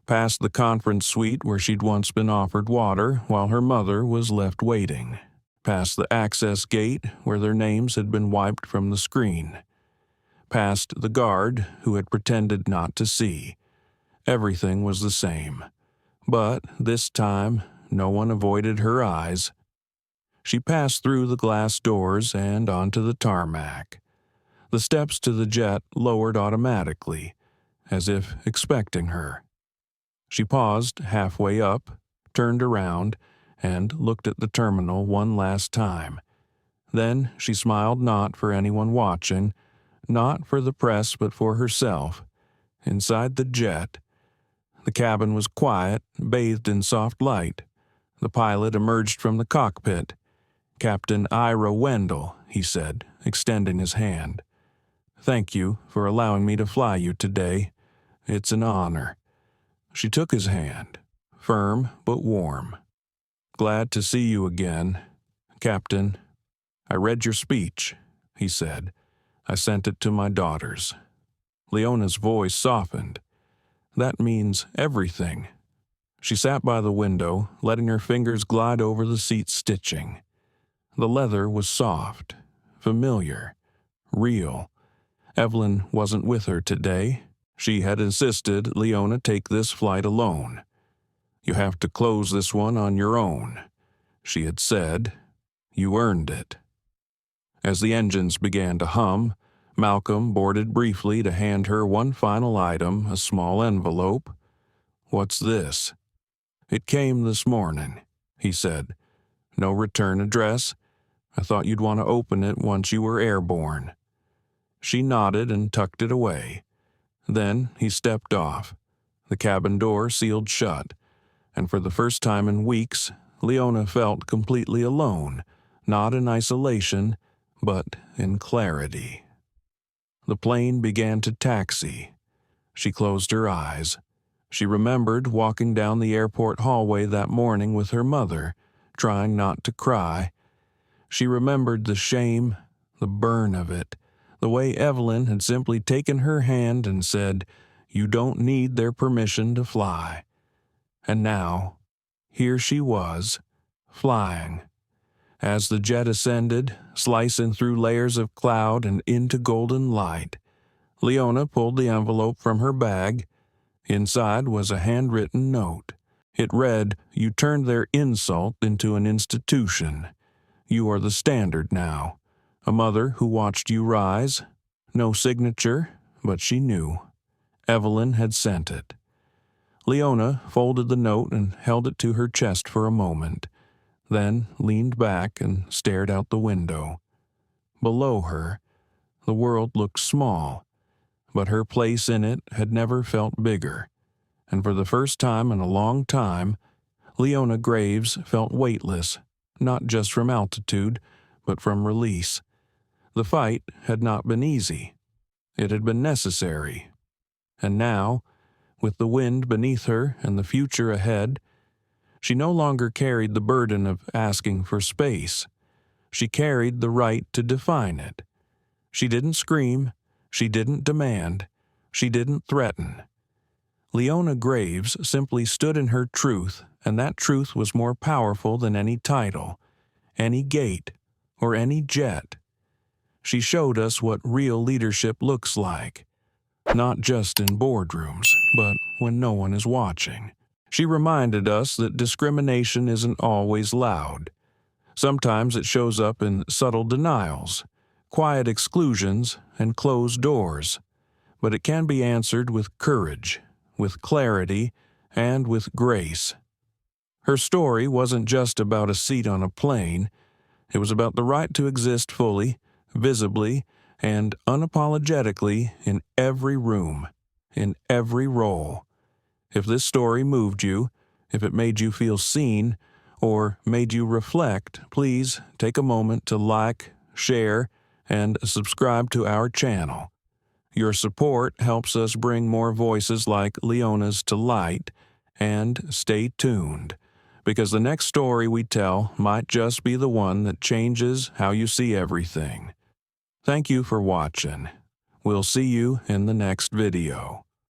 past the conference suite where she'd once been offered water while her mother was left waiting, past the access gate where their names had been wiped from the screen, past the guard who had pretended not to see. Everything was the same. But this time, no one avoided her eyes. She passed through the glass doors and onto the tarmac. The steps to the jet lowered automatically, as if expecting her. She paused halfway up, turned around, and looked at the terminal one last time. Then she smiled, not for anyone watching, not for the press but for herself. Inside the jet, the cabin was quiet, bathed in soft light. The pilot emerged from the cockpit. "Captain Ira Wendell," he said, extending his hand. "Thank you for allowing me to fly you today. It's an honor." She took his hand, firm but warm. "Glad to see you again, Captain. I read your speech," he said. "I sent it to my daughters." Leona's voice softened. "That means everything." She sat by the window, letting her fingers glide over the seat stitching. The leather was soft, familiar, real. Evelyn wasn't with her today. She had insisted Leona take this flight alone. "You have to close this one on your own," she had said. "You earned it." As the engines began to hum, Malcolm boarded briefly to hand her one final item, a small envelope. "What's this?" "It came this morning," he said. "No return address. I thought you'd want to open it once you were airborne." She nodded and tucked it away. Then he stepped off. The cabin door sealed shut, and for the first time in weeks, Leona felt completely alone, not in isolation, but in clarity. The plane began to taxi. She closed her eyes. She remembered walking down the airport hallway that morning with her mother, trying not to cry. She remembered the shame, the burn of it, the way Evelyn had simply taken her hand and said, "You don't need their permission to fly." And now, here she was, flying. As the jet ascended, slicing through layers of cloud and into golden light, Leona pulled the envelope from her bag. Inside was a handwritten note. It read, "You turned their insult into an institution. You are the standard now. A mother who watched you rise." No signature, but she knew. Evelyn had sent it. Leona folded the note and held it to her chest for a moment, then leaned back and stared out the window. Below her, the world looked small, but her place in it had never felt bigger, and for the first time in a long time, Leona Graves felt weightless, not just from altitude, but from release. The fight had not been easy. It had been necessary. And now, with the wind beneath her and the future ahead, she no longer carried the burden of asking for space. She carried the right to define it. She didn't scream. She didn't demand. She didn't threaten. Leona Graves simply stood in her truth, and that truth was more powerful than any title, any gate, or any jet. She showed us what real leadership looks like, not just in boardrooms, but when no one is watching. She reminded us that discrimination isn't always loud. Sometimes it shows up in subtle denials, quiet exclusions, and closed doors. But it can be answered with courage, with clarity, and with grace. Her story wasn't just about a seat on a plane. It was about the right to exist fully, visibly, and unapologetically in every room, in every role. If this story moved you, if it made you feel seen, or made you reflect, please take a moment to like, share, and subscribe to our channel. Your support helps us bring more voices like Leona's to light, and stay tuned, because the next story we tell might just be the one that changes how you see everything. Thank you for watching. We'll see you in the next video.